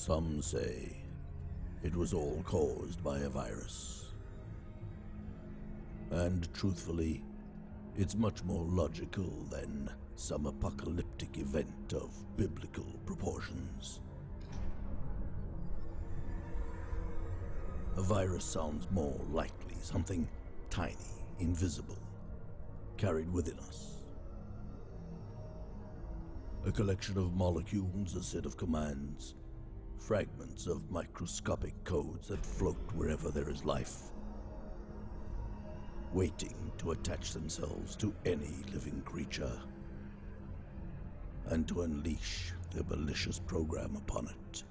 Some say it was all caused by a virus. And truthfully, it's much more logical than some apocalyptic event of biblical proportions. A virus sounds more likely something tiny, invisible, carried within us. A collection of molecules, a set of commands, fragments of microscopic codes that float wherever there is life, waiting to attach themselves to any living creature and to unleash their malicious program upon it.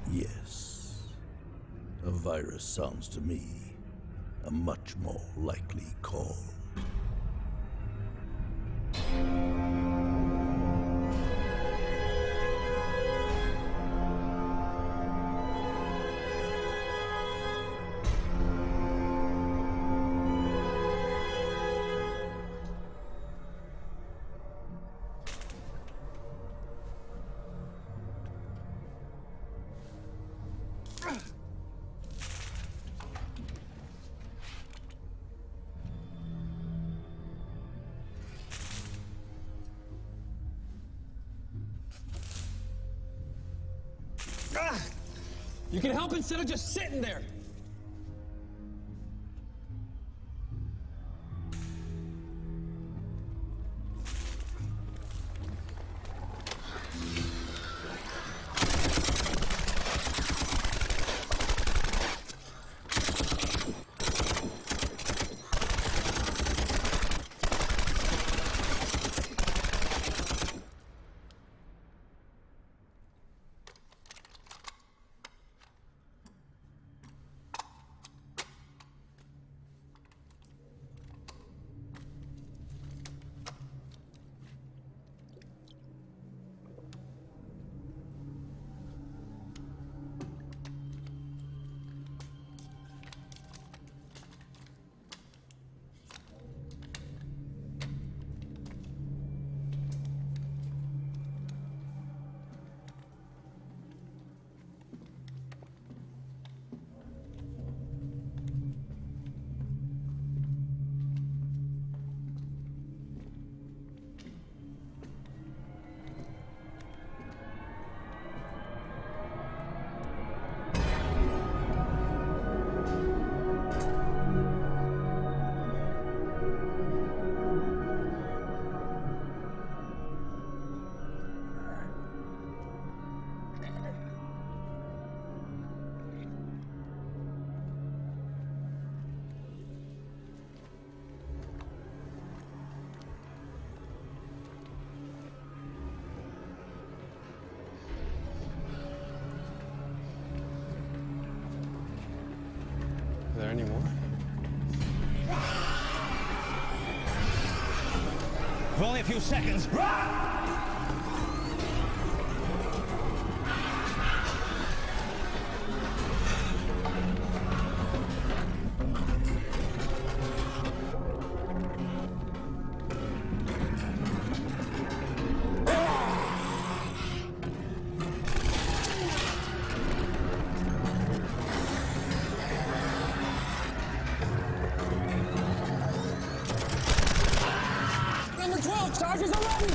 Yes, a virus sounds to me a much more likely call. You can help instead of just sitting there. Are there any more? For only a few seconds. Number 12 charges already!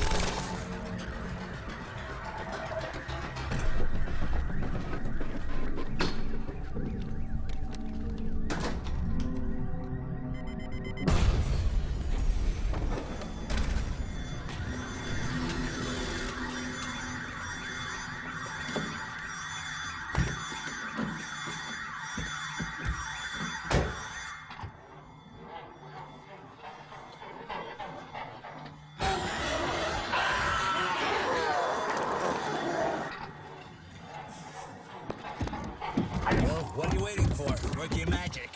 Well, what are you waiting for? Work your magic.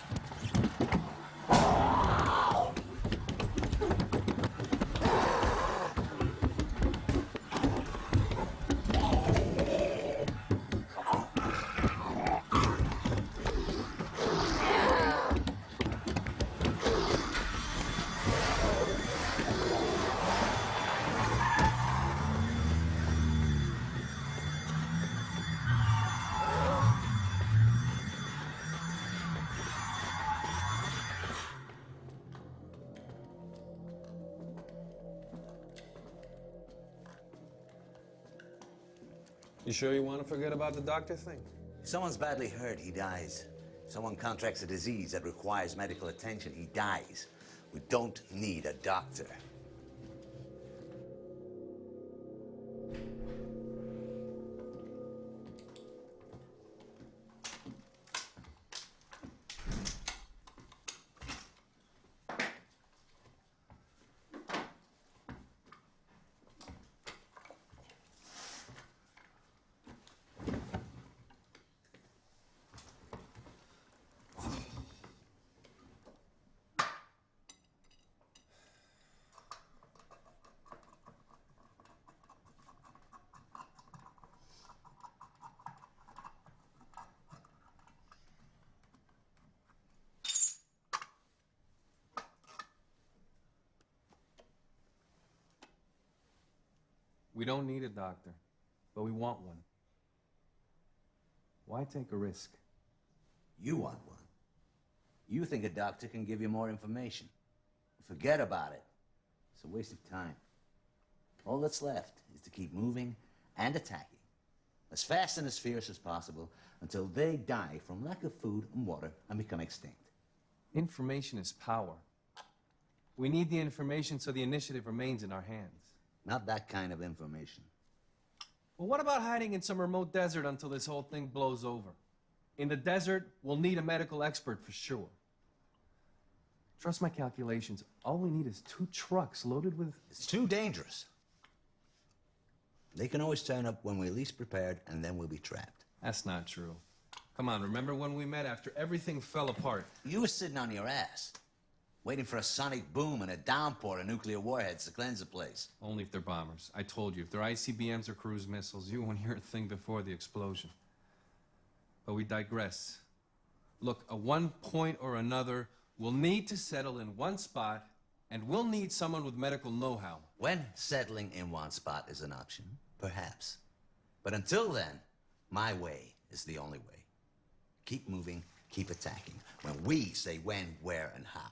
You sure you want to forget about the doctor thing? If someone's badly hurt, he dies. If someone contracts a disease that requires medical attention, he dies. We don't need a doctor. We don't need a doctor, but we want one. Why take a risk? You want one. You think a doctor can give you more information. Forget about it. It's a waste of time. All that's left is to keep moving and attacking, as fast and as fierce as possible, until they die from lack of food and water and become extinct. Information is power. We need the information so the initiative remains in our hands. Not that kind of information. Well, what about hiding in some remote desert until this whole thing blows over? In the desert, we'll need a medical expert for sure. Trust my calculations. All we need is 2 trucks loaded with... It's too dangerous. They can always turn up when we're least prepared, and then we'll be trapped. That's not true. Come on, remember when we met after everything fell apart? You were sitting on your ass, waiting for a sonic boom and a downpour of nuclear warheads to cleanse the place. Only if they're bombers. I told you, if they're ICBMs or cruise missiles, you won't hear a thing before the explosion. But we digress. Look, at one point or another, we'll need to settle in one spot, and we'll need someone with medical know-how. When settling in one spot is an option, perhaps. But until then, my way is the only way. Keep moving, keep attacking, when we say when, where, and how.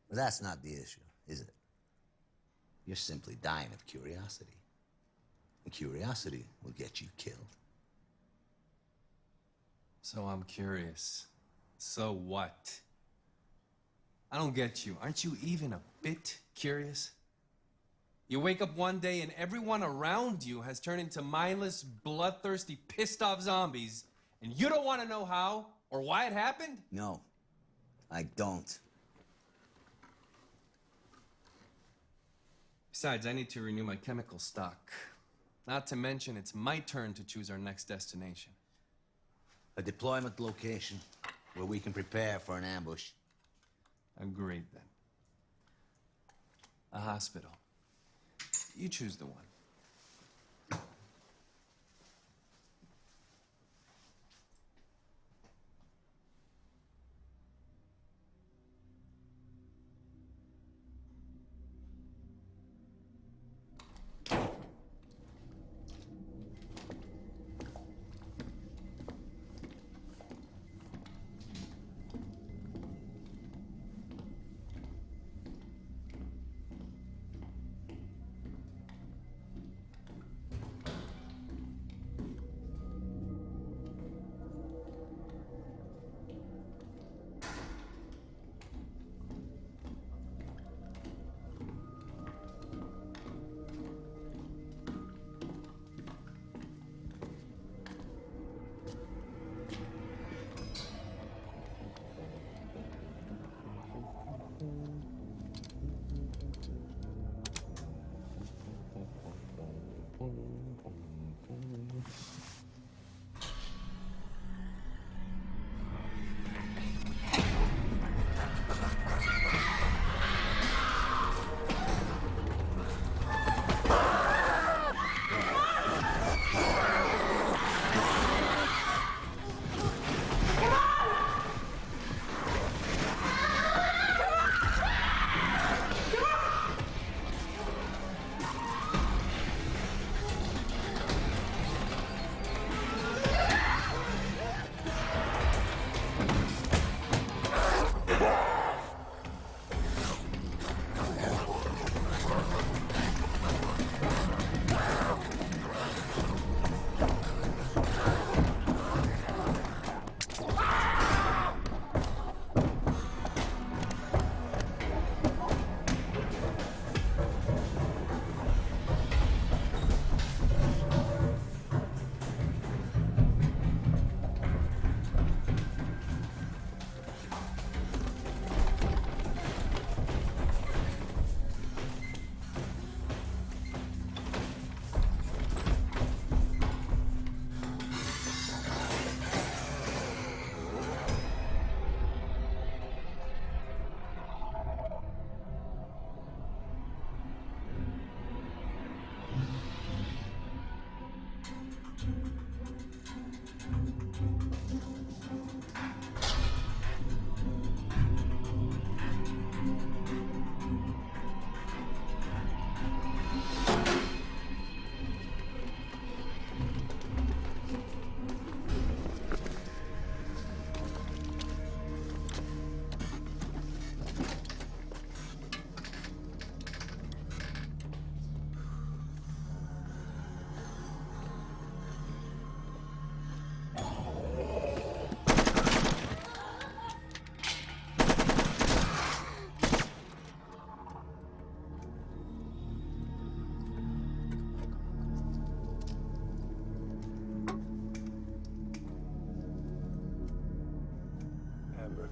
But that's not the issue, is it? You're simply dying of curiosity. And curiosity will get you killed. So I'm curious. So what? I don't get you. Aren't you even a bit curious? You wake up one day and everyone around you has turned into mindless, bloodthirsty, pissed-off zombies, and you don't want to know how or why it happened? No, I don't. Besides, I need to renew my chemical stock. Not to mention, it's my turn to choose our next destination. A deployment location where we can prepare for an ambush. Agreed, then. A hospital. You choose the one.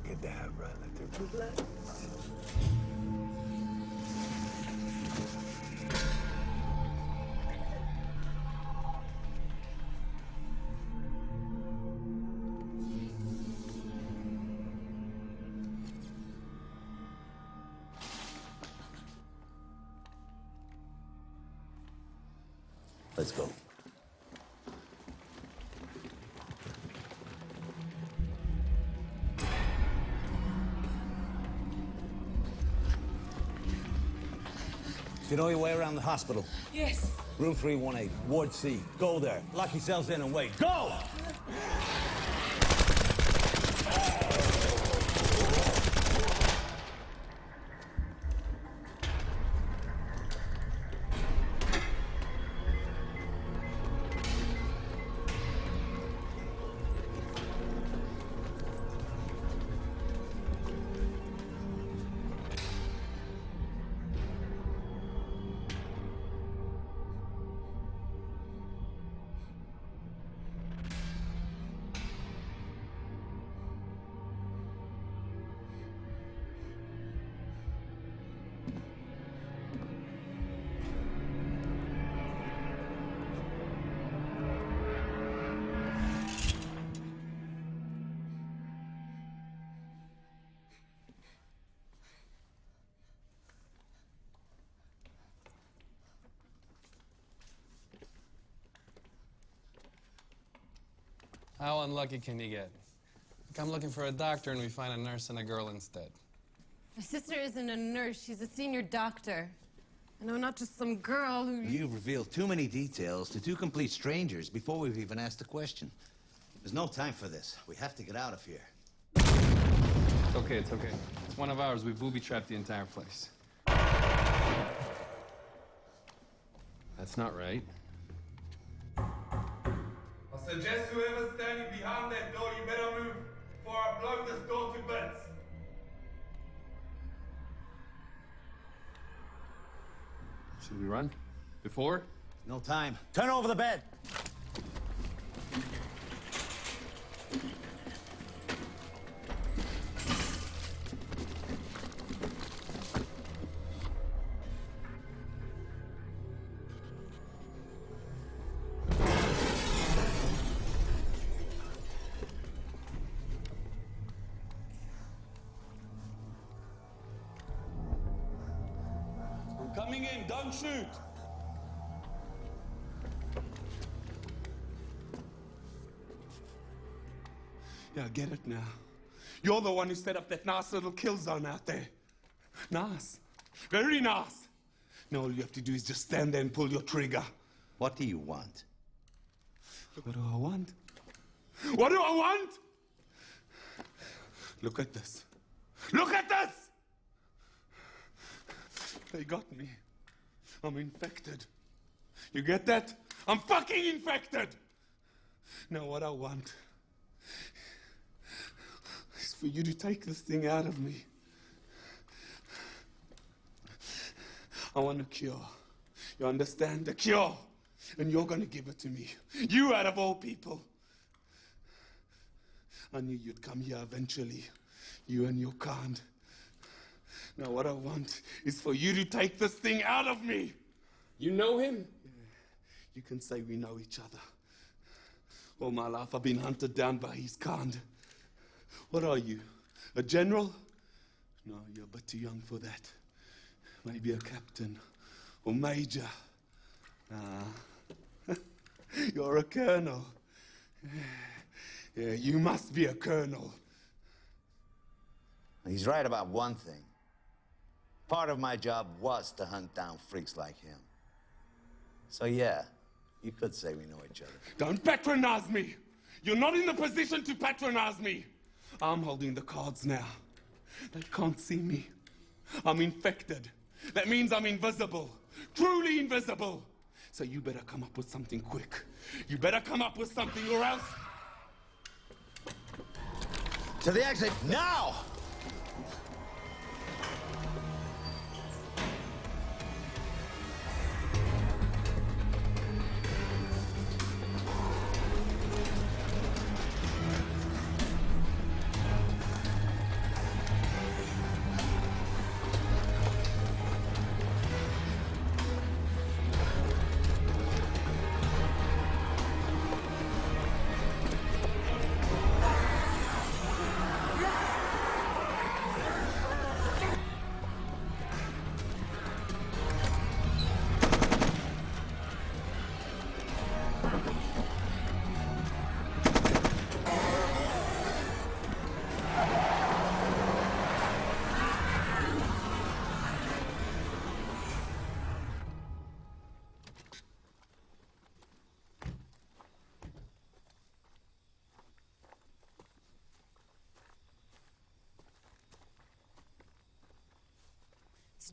Abracadabra, let her relax. Let's go. You know your way around the hospital? Yes. Room 318, Ward C. Go there. Lock yourselves in and wait. Go! How unlucky can you get? Like I'm looking for a doctor and we find a nurse and a girl instead. My sister isn't a nurse. She's a senior doctor. I know, not just some girl who... You've revealed too many details to two complete strangers before we've even asked a question. There's no time for this. We have to get out of here. It's okay, it's okay. It's one of ours. We booby-trapped the entire place. That's not right. I suggest whoever's standing behind that door, you better move before I blow this door to bits. Should we run? Before? No time. Turn over the bed. I'm coming in, don't shoot. Yeah, I get it now. You're the one who set up that nice little kill zone out there. Nice. Very nice. Now all you have to do is just stand there and pull your trigger. What do you want? What do I want? What do I want? Look at this. Look at this! They got me. I'm infected. You get that? I'm fucking infected! Now what I want is for you to take this thing out of me. I want a cure. You understand? A cure. And you're gonna give it to me. You out of all people. I knew you'd come here eventually. You and your kind. Now what I want is for you to take this thing out of me. You know him? Yeah. You can say we know each other. All my life I've been hunted down by his kind. What are you? A general? No, you're a bit too young for that. Maybe a captain or major. Nah. You're a colonel. Yeah, you must be a colonel. He's right about one thing. Part of my job was to hunt down freaks like him. So yeah, you could say we know each other. Don't patronize me! You're not in the position to patronize me! I'm holding the cards now. They can't see me. I'm infected. That means I'm invisible. Truly invisible. So you better come up with something quick. You better come up with something or else... To the exit, now!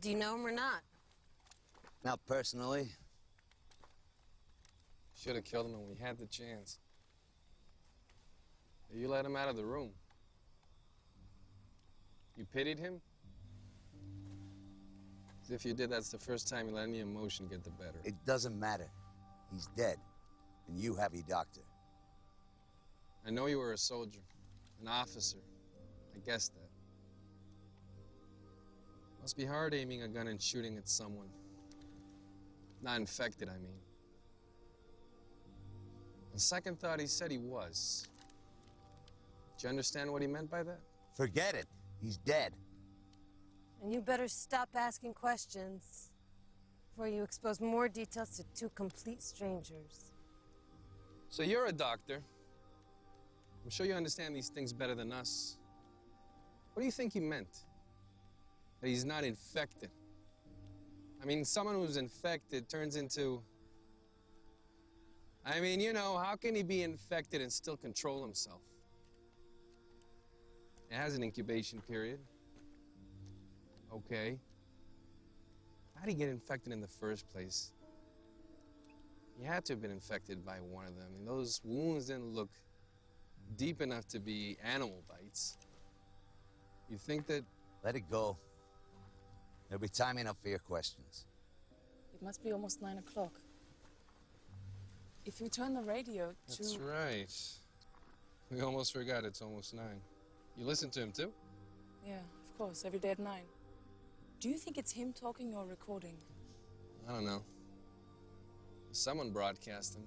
Do you know him or not? Not personally. Should have killed him when we had the chance. You let him out of the room. You pitied him? As if you did, that's the first time you let any emotion get the better. It doesn't matter. He's dead. And you have a doctor. I know you were a soldier, an officer. I guessed that. Must be hard aiming a gun and shooting at someone. Not infected, I mean. On second thought, he said he was. Do you understand what he meant by that? Forget it. He's dead. And you better stop asking questions before you expose more details to two complete strangers. So you're a doctor. I'm sure you understand these things better than us. What do you think he meant? That he's not infected? I mean, someone who's infected turns into... I mean, you know, how can he be infected and still control himself? It has an incubation period. Okay. How did he get infected in the first place? He had to have been infected by one of them. I mean, those wounds didn't look deep enough to be animal bites. You think that... Let it go. There'll be time enough for your questions. It must be almost 9 o'clock. If you turn the radio to... That's right. We almost forgot it's almost 9. You listen to him too? Yeah, of course, every day at 9. Do you think it's him talking or recording? I don't know. Someone broadcast him.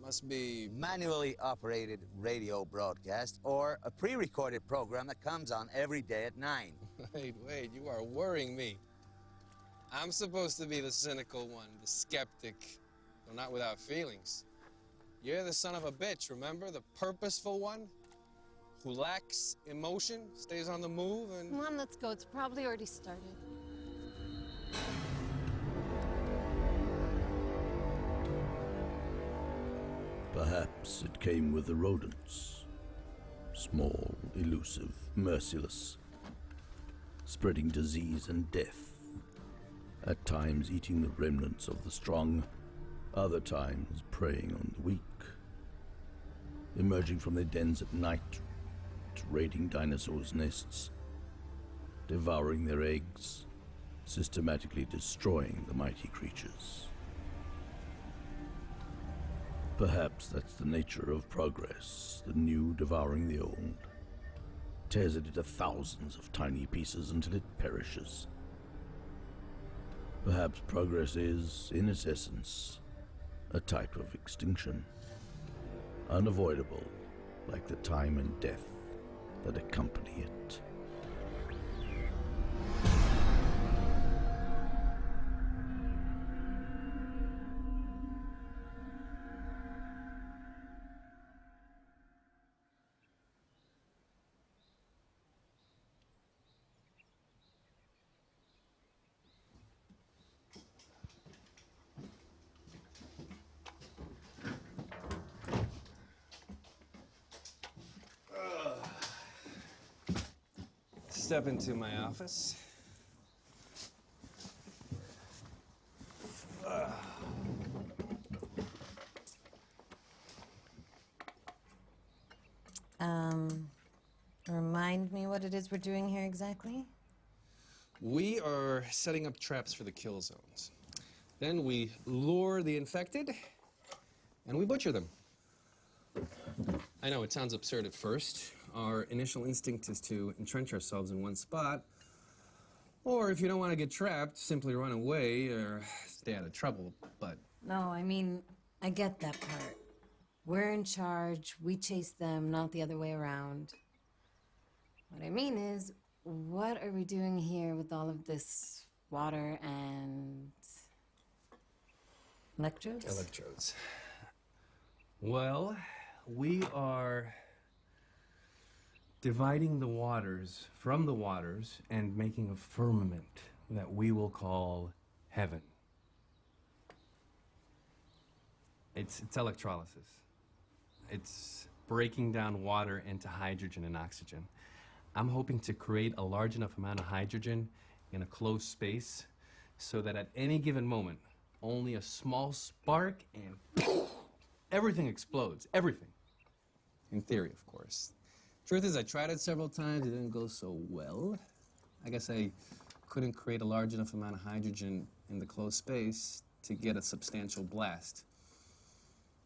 Must be... Manually operated radio broadcast or a pre-recorded program that comes on every day at 9. Wait, you are worrying me. I'm supposed to be the cynical one, the skeptic, though not without feelings. You're the son of a bitch, remember? The purposeful one? Who lacks emotion, stays on the move, and... Come on, let's go. It's probably already started. Perhaps it came with the rodents. Small, elusive, merciless, spreading disease and death. At times eating the remnants of the strong, other times preying on the weak. Emerging from their dens at night, raiding dinosaurs' nests, devouring their eggs, systematically destroying the mighty creatures. Perhaps that's the nature of progress, the new devouring the old. Tears it into thousands of tiny pieces until it perishes. Perhaps progress is, in its essence, a type of extinction. Unavoidable, like the time and death that accompany it. Step into my office. Remind me what it is we're doing here exactly? We are setting up traps for the kill zones. Then we lure the infected, and we butcher them. I know it sounds absurd at first. Our initial instinct is to entrench ourselves in one spot, or if you don't want to get trapped, simply run away or stay out of trouble, but... No, I mean, I get that part. We're in charge, we chase them, not the other way around. What I mean is, what are we doing here with all of this water and... electrodes? Electrodes. Well, we are dividing the waters from the waters and making a firmament that we will call heaven. It's electrolysis. It's breaking down water into hydrogen and oxygen. I'm hoping to create a large enough amount of hydrogen in a closed space so that at any given moment, only a small spark and everything explodes. Everything. In theory, of course. Truth is, I tried it several times. It didn't go so well. I guess I couldn't create a large enough amount of hydrogen in the closed space to get a substantial blast.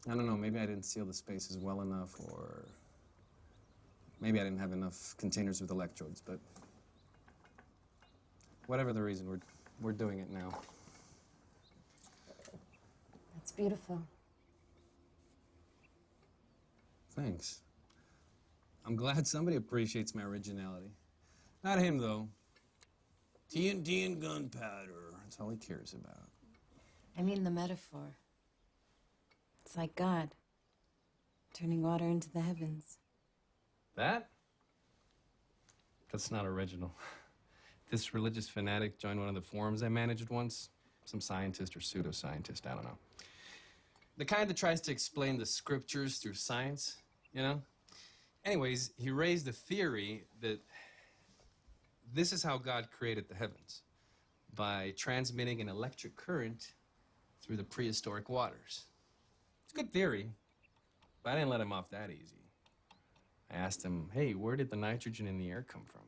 I don't know, maybe I didn't seal the spaces well enough, or maybe I didn't have enough containers with electrodes, but whatever the reason, we're doing it now. That's beautiful. Thanks. I'm glad somebody appreciates my originality. Not him, though. TNT and gunpowder. That's all he cares about. I mean the metaphor. It's like God, turning water into the heavens. That's not original. This religious fanatic joined one of the forums I managed once. Some scientist or pseudoscientist, I don't know. The kind that tries to explain the scriptures through science, you know? Anyways, he raised the theory that this is how God created the heavens, by transmitting an electric current through the prehistoric waters. It's a good theory, but I didn't let him off that easy. I asked him, hey, where did the nitrogen in the air come from?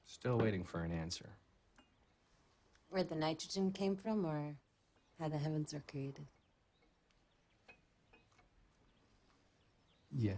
Still waiting for an answer. Where the nitrogen came from, or how the heavens were created? Yeah.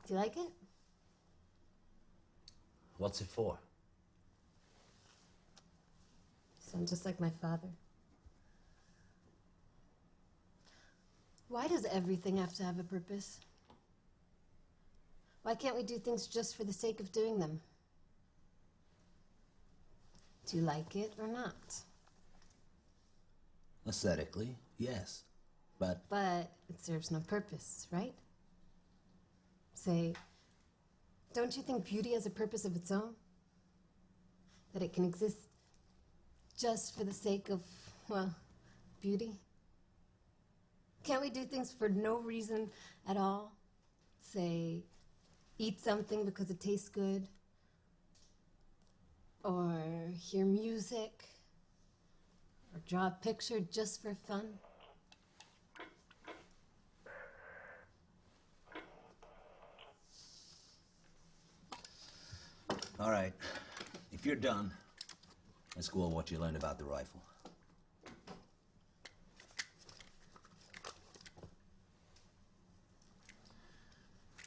Do you like it? What's it for? Sound just like my father. Why does everything have to have a purpose? Why can't we do things just for the sake of doing them? Do you like it or not? Aesthetically, yes. But it serves no purpose, right? Say, don't you think beauty has a purpose of its own? That it can exist just for the sake of, well, beauty? Can't we do things for no reason at all? Say, eat something because it tastes good, or hear music, or draw a picture just for fun. all right, if you're done, let's go over what you learned about the rifle.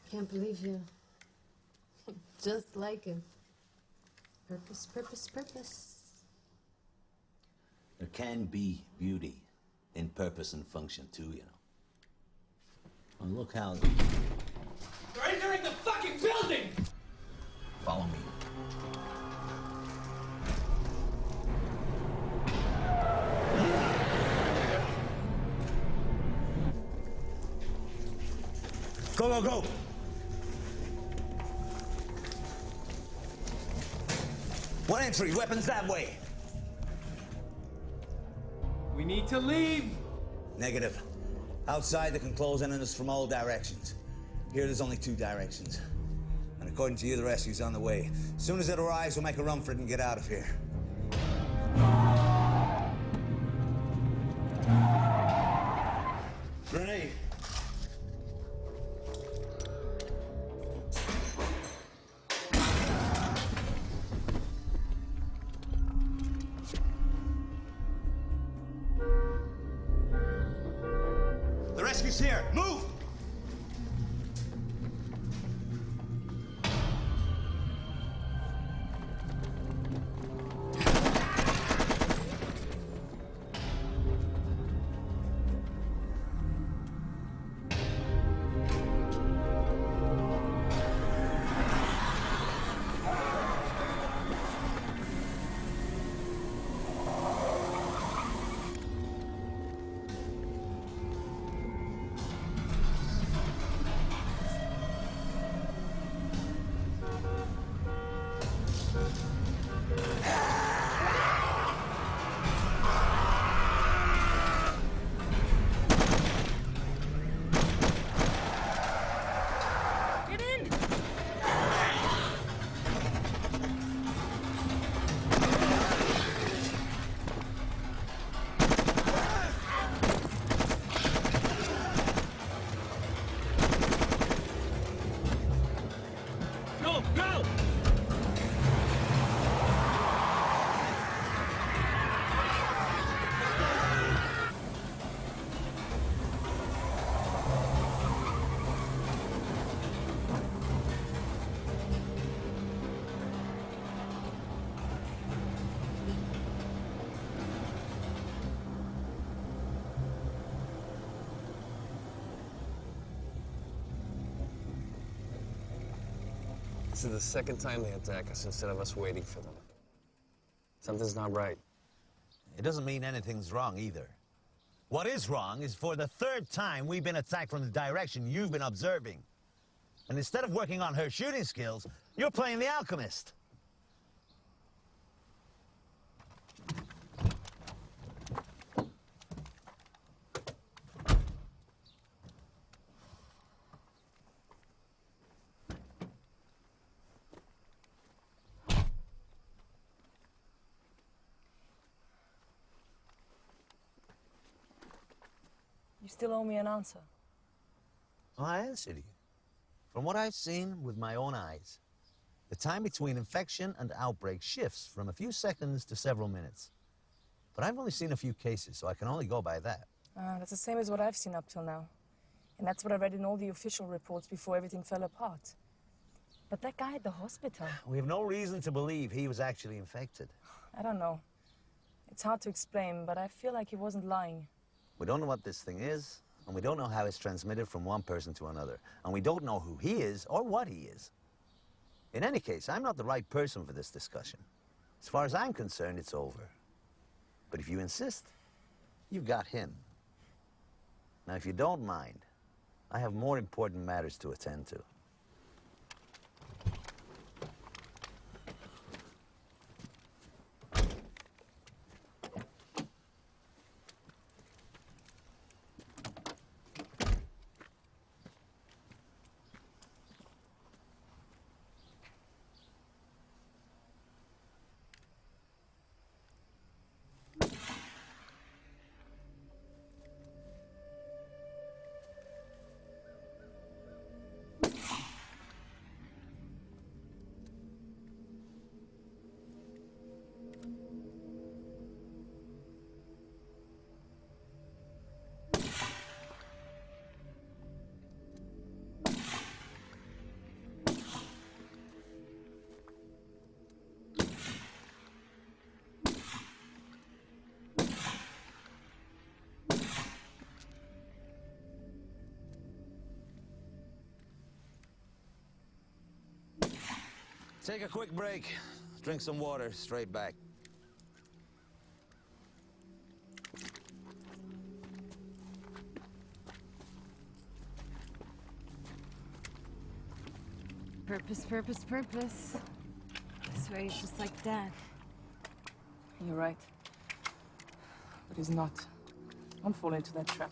Can't believe you. Just like him. Purpose, purpose, purpose. There can be beauty in purpose and function, too, you know. Well, look how... They're entering the fucking building! Follow me. Go, go, go! One entry, weapons that way. We need to leave! Negative. Outside, they can close in on us from all directions. Here, there's only 2 directions. And according to you, the rescue's on the way. As soon as it arrives, we'll make a run for it and get out of here. Grenade. police here! Move! This is the second time they attack us instead of us waiting for them. Something's not right. It doesn't mean anything's wrong either. What is wrong is for the third time we've been attacked from the direction you've been observing. And instead of working on her shooting skills, you're playing the alchemist. You still owe me an answer. Well, I answered you. From what I've seen with my own eyes, the time between infection and outbreak shifts from a few seconds to several minutes. But I've only seen a few cases, so I can only go by that. That's the same as what I've seen up till now. And that's what I read in all the official reports before everything fell apart. But that guy at the hospital... We have no reason to believe he was actually infected. I don't know. It's hard to explain, but I feel like he wasn't lying. We don't know what this thing is, and we don't know how it's transmitted from one person to another. And we don't know who he is or what he is. In any case, I'm not the right person for this discussion. As far as I'm concerned, it's over. But if you insist, you've got him. Now, if you don't mind, I have more important matters to attend to. Take a quick break, drink some water, straight back. Purpose, purpose, purpose. This way is just like Dad. You're right. But he's not. Don't fall into that trap.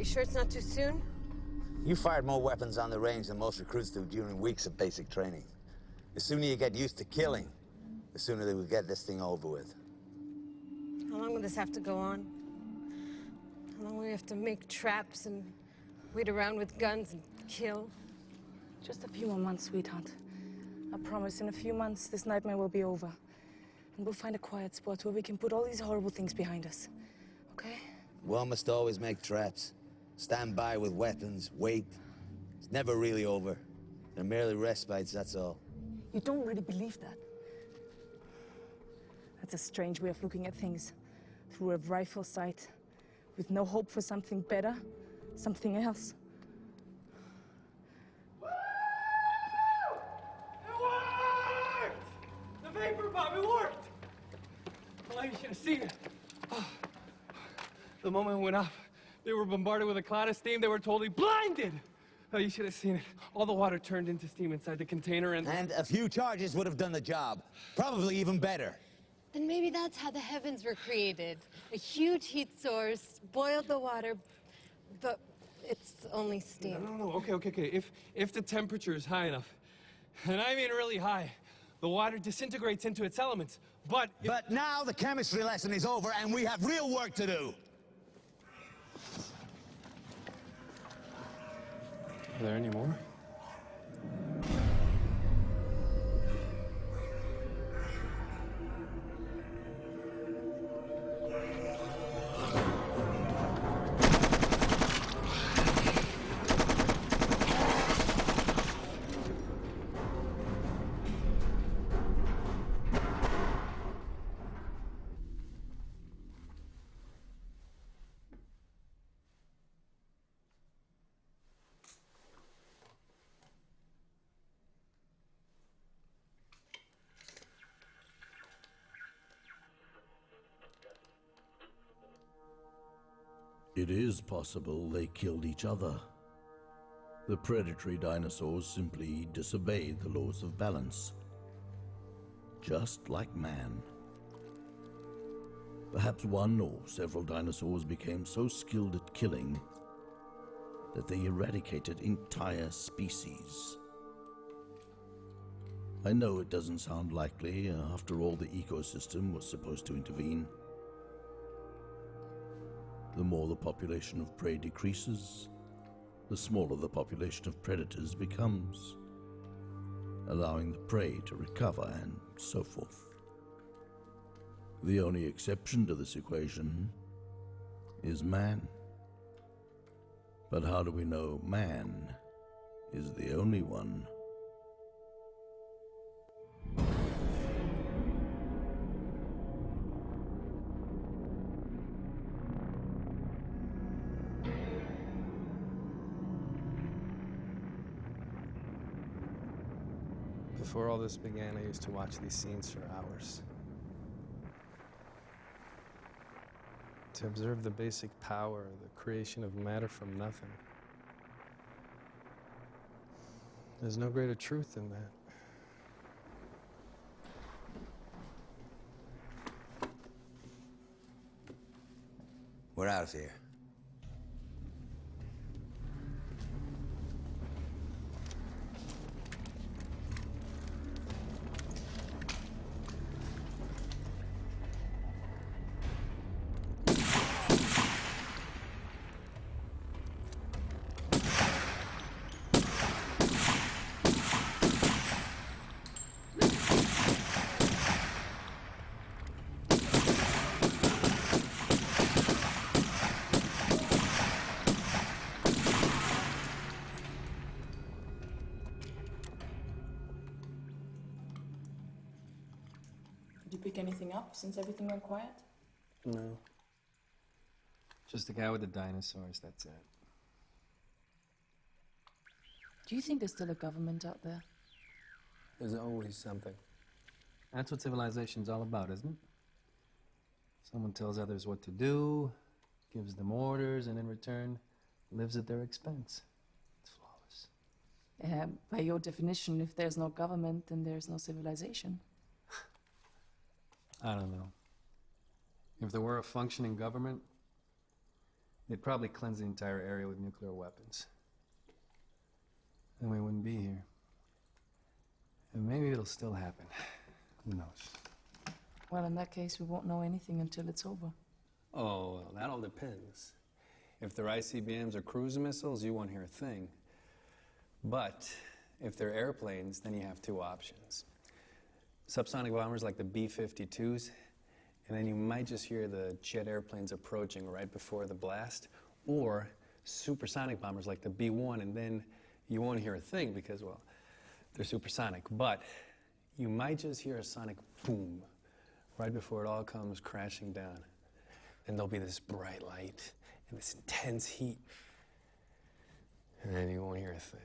You sure it's not too soon? You fired more weapons on the range than most recruits do during weeks of basic training. The sooner you get used to killing, the sooner they will get this thing over with. How long will this have to go on? How long will we have to make traps and wait around with guns and kill? Just a few more months, sweetheart. I promise, in a few months, this nightmare will be over. And we'll find a quiet spot where we can put all these horrible things behind us. Okay? One must always make traps. Stand by with weapons, wait. It's never really over. They're merely respites, that's all. You don't really believe that? That's a strange way of looking at things. Through a rifle sight, with no hope for something better, something else. It worked! The vapor bomb, it worked! Well, you should have seen it. Oh. The moment it went off, they were bombarded with a cloud of steam. They were totally blinded. Oh, you should have seen it. All the water turned into steam inside the container and... And a few charges would have done the job. Probably even better. Then maybe that's how the heavens were created. A huge heat source, boiled the water, but it's only steam. No. Okay. If the temperature is high enough, and I mean really high, the water disintegrates into its elements, but... But now the chemistry lesson is over and we have real work to do. Are there any more? It is possible they killed each other. The predatory dinosaurs simply disobeyed the laws of balance. Just like man. Perhaps one or several dinosaurs became so skilled at killing that they eradicated entire species. I know it doesn't sound likely. After all, the ecosystem was supposed to intervene. The more the population of prey decreases, the smaller the population of predators becomes, allowing the prey to recover and so forth. The only exception to this equation is man. But how do we know man is the only one? Before all this began, I used to watch these scenes for hours. To observe the basic power, the creation of matter from nothing. There's no greater truth than that. We're out of here. Did you pick anything up since everything went quiet? No. Just the guy with the dinosaurs, that's it. Do you think there's still a government out there? There's always something. That's what civilization's all about, isn't it? Someone tells others what to do, gives them orders, and in return, lives at their expense. It's flawless. By your definition, if there's no government, then there's no civilization. I don't know. If there were a functioning government, they'd probably cleanse the entire area with nuclear weapons. Then we wouldn't be here. And maybe it'll still happen. Who knows? Well, in that case, we won't know anything until it's over. Oh, well, that all depends. If they're ICBMs or cruise missiles, you won't hear a thing. But if they're airplanes, then you have two options. Subsonic bombers like the B-52s, and then you might just hear the jet airplanes approaching right before the blast, or supersonic bombers like the B-1, and then you won't hear a thing because, well, they're supersonic. But you might just hear a sonic boom right before it all comes crashing down. And there'll be this bright light and this intense heat, and then you won't hear a thing.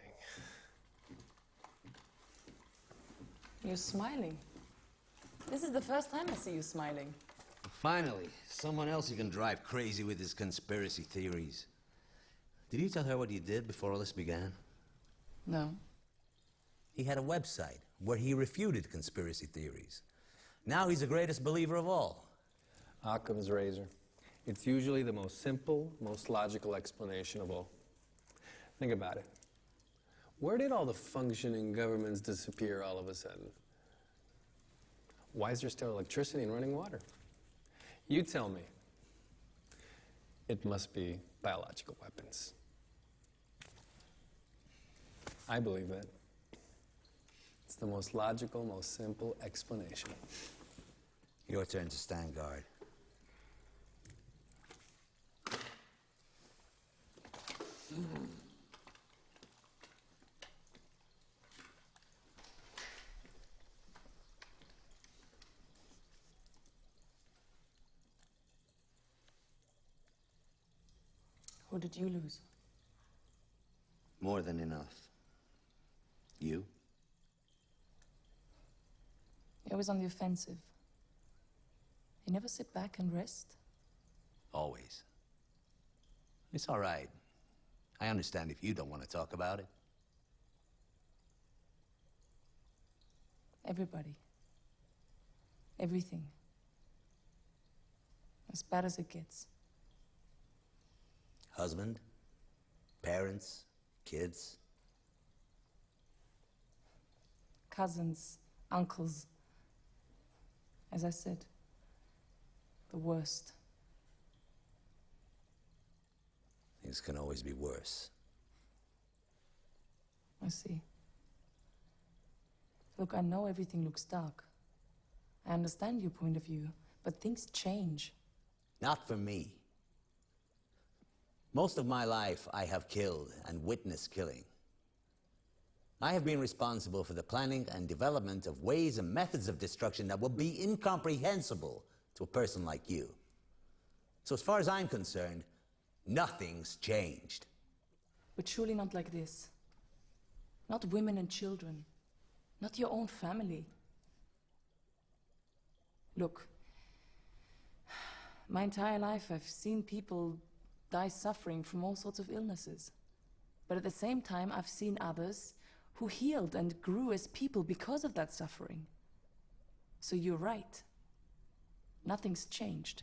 You're smiling. This is the first time I see you smiling. Finally, someone else who can drive crazy with his conspiracy theories. Did you tell her what you did before all this began? No. He had a website where he refuted conspiracy theories. Now he's the greatest believer of all. Occam's razor. It's usually the most simple, most logical explanation of all. Think about it. Where did all the functioning governments disappear all of a sudden? Why is there still electricity and running water? You tell me. It must be biological weapons. I believe that. It's the most logical, most simple explanation. Your turn to stand guard. Who did you lose? More than enough. You? You're always on the offensive. You never sit back and rest? Always. It's all right. I understand if you don't want to talk about it. Everybody. Everything. As bad as it gets. Husband, parents, kids. Cousins, uncles. As I said, the worst. Things can always be worse. I see. Look, I know everything looks dark. I understand your point of view, but things change. Not for me. Most of my life, I have killed and witnessed killing. I have been responsible for the planning and development of ways and methods of destruction that would be incomprehensible to a person like you. So as far as I'm concerned, nothing's changed. But surely not like this. Not women and children. Not your own family. Look, my entire life I've seen people die suffering from all sorts of illnesses. But at the same time, I've seen others who healed and grew as people because of that suffering. So you're right. Nothing's changed.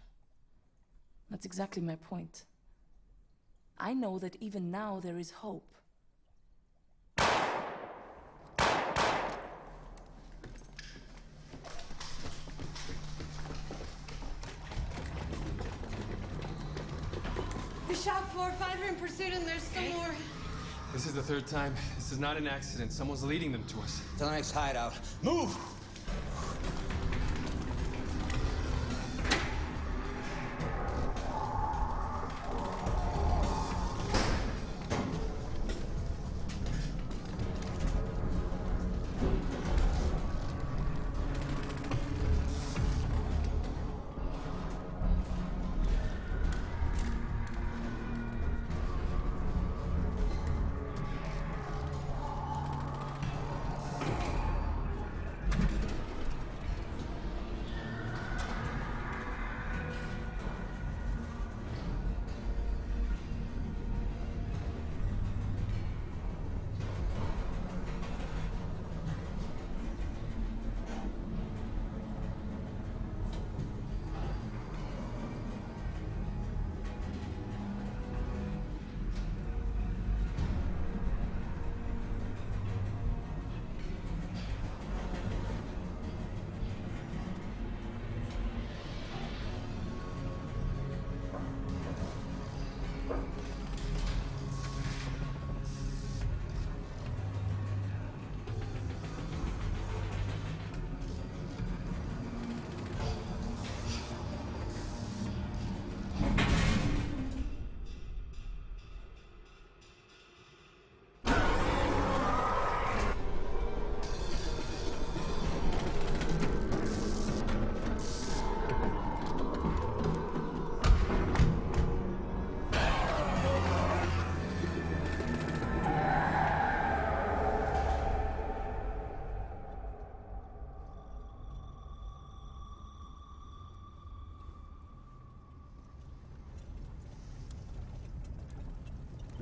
That's exactly my point. I know that even now there is hope. We shot 4 or 5 are in pursuit and there's still more. This is the third time. This is not an accident. Someone's leading them to us. To the next hideout. Move!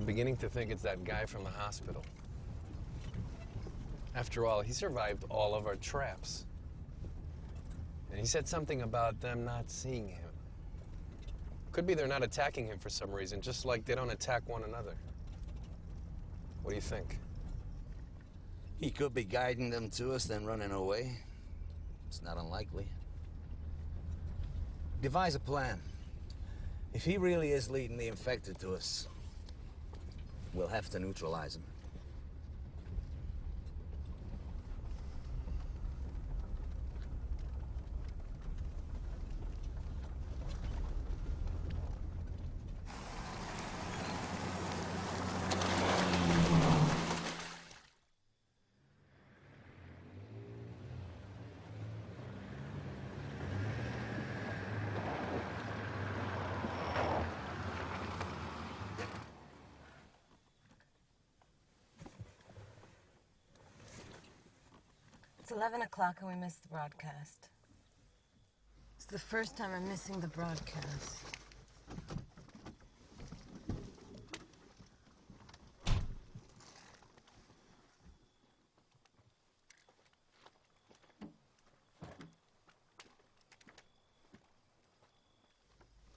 I'm beginning to think it's that guy from the hospital. After all, he survived all of our traps. And he said something about them not seeing him. Could be they're not attacking him for some reason, just like they don't attack one another. What do you think? He could be guiding them to us, then running away. It's not unlikely. Devise a plan. If he really is leading the infected to us, we'll have to neutralize him. It's 11 o'clock and we missed the broadcast. It's the first time I'm missing the broadcast.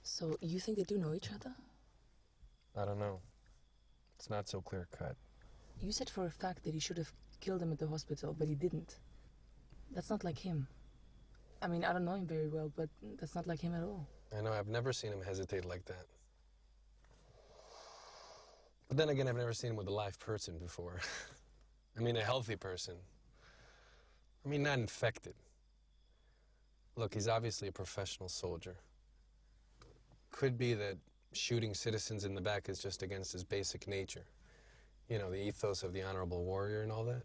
So, you think they do know each other? I don't know. It's not so clear-cut. You said for a fact that he should have killed him at the hospital, but he didn't. That's not like him. I mean, I don't know him very well, but that's not like him at all. I know, I've never seen him hesitate like that. But then again, I've never seen him with a live person before. I mean, a healthy person. I mean, not infected. Look, he's obviously a professional soldier. Could be that shooting citizens in the back is just against his basic nature. You know, the ethos of the honorable warrior and all that.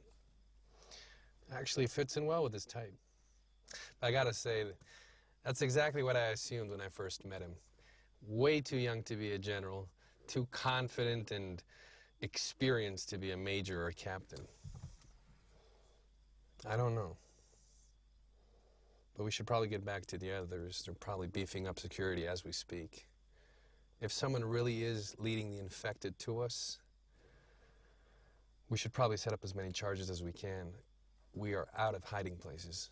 Actually fits in well with his type. But I gotta say, that's exactly what I assumed when I first met him. Way too young to be a general, too confident and experienced to be a major or a captain. I don't know. But we should probably get back to the others. They're probably beefing up security as we speak. If someone really is leading the infected to us, we should probably set up as many charges as we can. We are out of hiding places.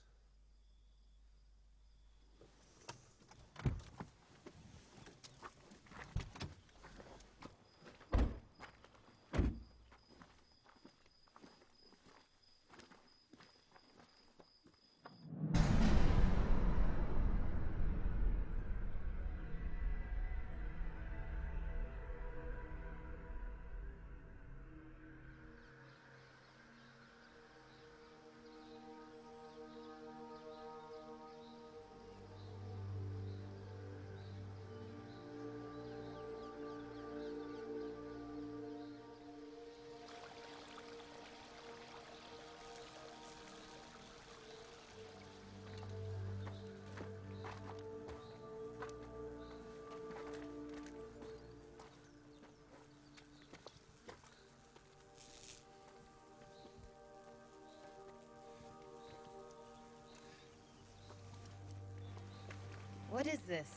What is this?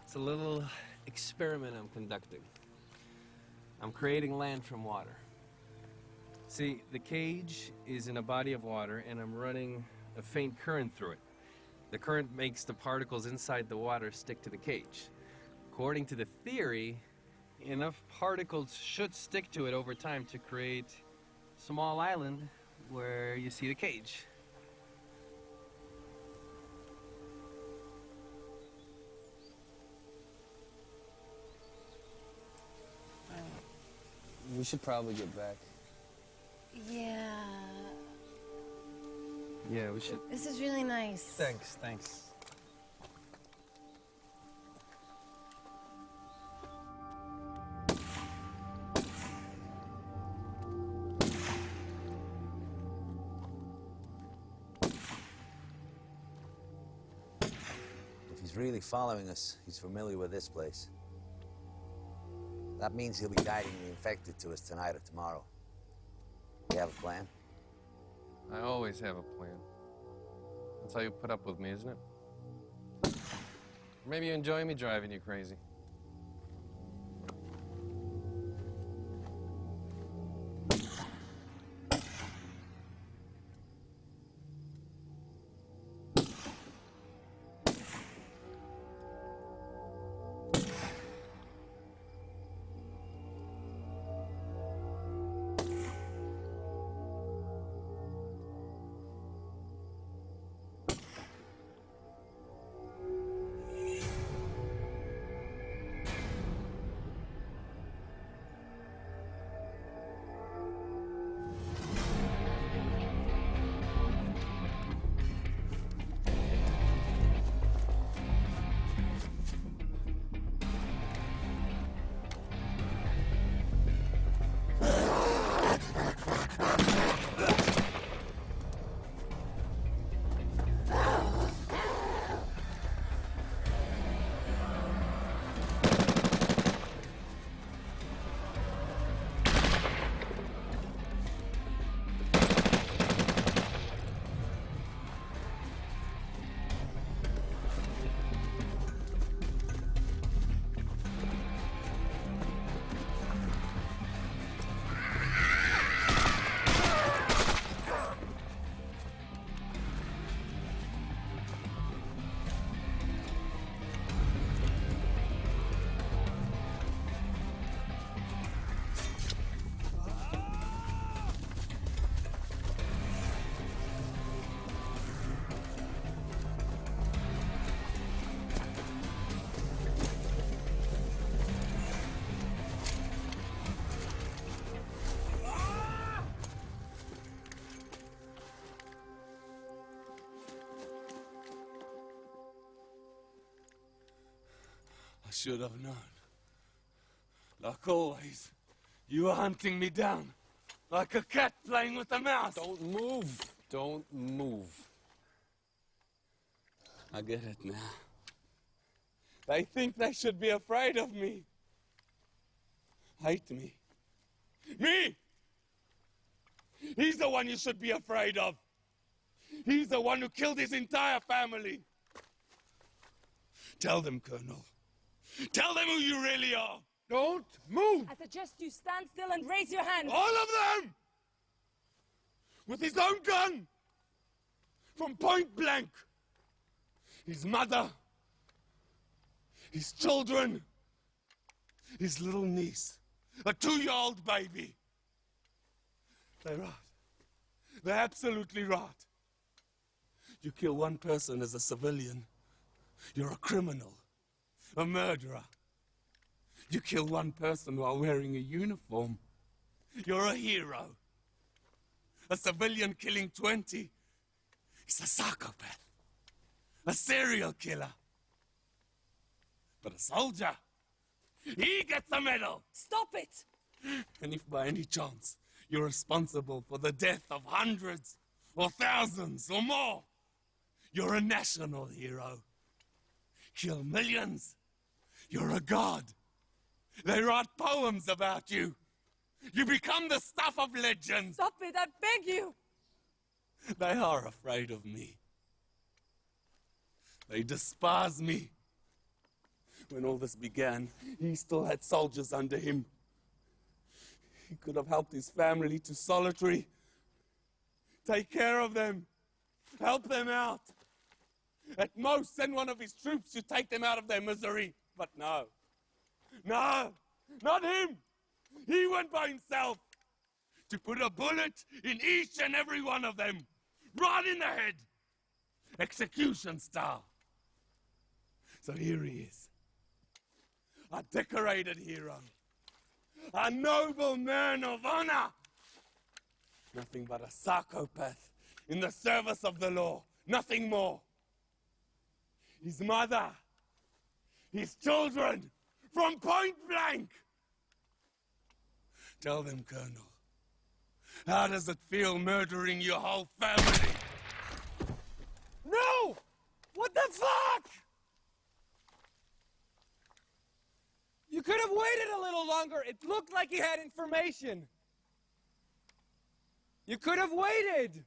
It's a little experiment I'm conducting. I'm creating land from water. See, the cage is in a body of water, and I'm running a faint current through it. The current makes the particles inside the water stick to the cage. According to the theory, enough particles should stick to it over time to create a small island where you see the cage. We should probably get back. Yeah. Yeah, we should. This is really nice. Thanks, thanks. If he's really following us, he's familiar with this place. That means he'll be guiding the infected to us tonight or tomorrow. You have a plan? I always have a plan. That's how you put up with me, isn't it? Maybe you enjoy me driving you crazy. I should have known. Like always, you were hunting me down. Like a cat playing with a mouse. Don't move. Don't move. I get it now. They think they should be afraid of me. Hate me. Me! He's the one you should be afraid of. He's the one who killed his entire family. Tell them, Colonel. Tell them who you really are. Don't move! I suggest you stand still and raise your hand. All of them! With his own gun! From point blank! His mother, his children, his little niece, a 2-year-old baby. They're right. They're absolutely right. You kill one person as a civilian, you're a criminal, a murderer. You kill one person while wearing a uniform, you're a hero. A civilian killing 20 is a psychopath, a serial killer. But a soldier, he gets a medal. Stop it! And if by any chance you're responsible for the death of hundreds or thousands or more, you're a national hero. Kill millions, you're a god. They write poems about you. You become the stuff of legends. Stop it, I beg you! They are afraid of me. They despise me. When all this began, he still had soldiers under him. He could have helped his family to solitary. Take care of them. Help them out. At most, send one of his troops to take them out of their misery. But no. No, not him. He went by himself to put a bullet in each and every one of them. Right in the head. Execution style. So here he is. A decorated hero. A noble man of honor. Nothing but a psychopath in the service of the law. Nothing more. His mother, his children, from point blank. Tell them, Colonel, how does it feel murdering your whole family? No! What the fuck? You could have waited a little longer. It looked like he had information. You could have waited.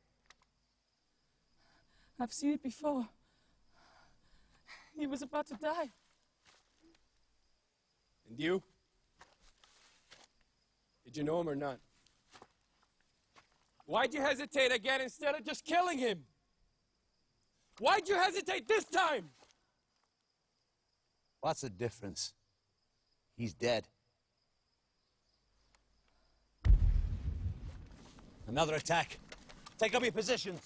I've seen it before. He was about to die. And you? Did you know him or not? Why'd you hesitate again instead of just killing him? Why'd you hesitate this time? What's the difference? He's dead. Another attack. Take up your positions.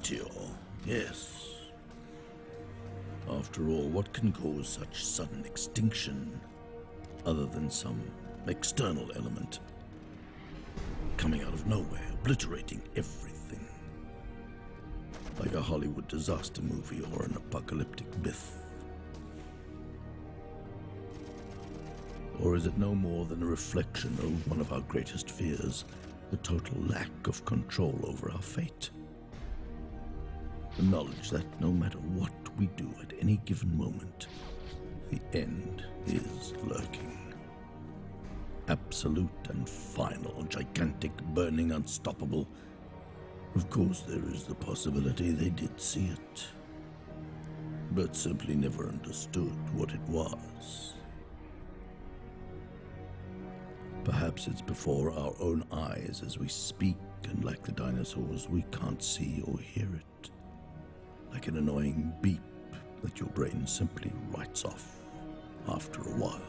meteor, yes. After all, what can cause such sudden extinction other than some external element coming out of nowhere, obliterating everything? Like a Hollywood disaster movie or an apocalyptic myth. Or is it no more than a reflection of one of our greatest fears, the total lack of control over our fate? The knowledge that no matter what we do at any given moment, the end is lurking. Absolute and final, gigantic, burning, unstoppable. Of course, there is the possibility they did see it, but simply never understood what it was. Perhaps it's before our own eyes as we speak, and like the dinosaurs, we can't see or hear it. Like an annoying beep that your brain simply writes off after a while.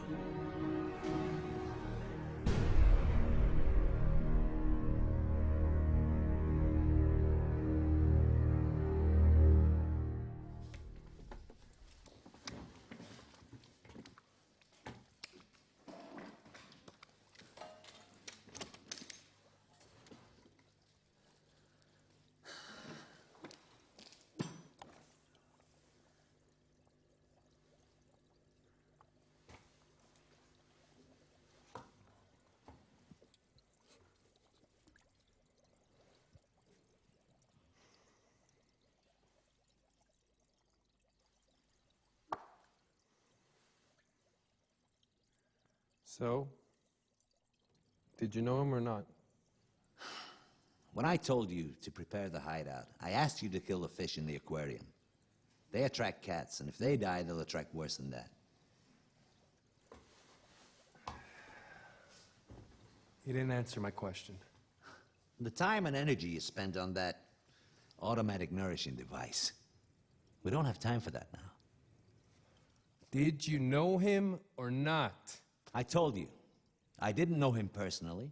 So, did you know him or not? When I told you to prepare the hideout, I asked you to kill the fish in the aquarium. They attract cats, and if they die, they'll attract worse than that. You didn't answer my question. The time and energy you spent on that automatic nourishing device. We don't have time for that now. Did you know him or not? I told you. I didn't know him personally,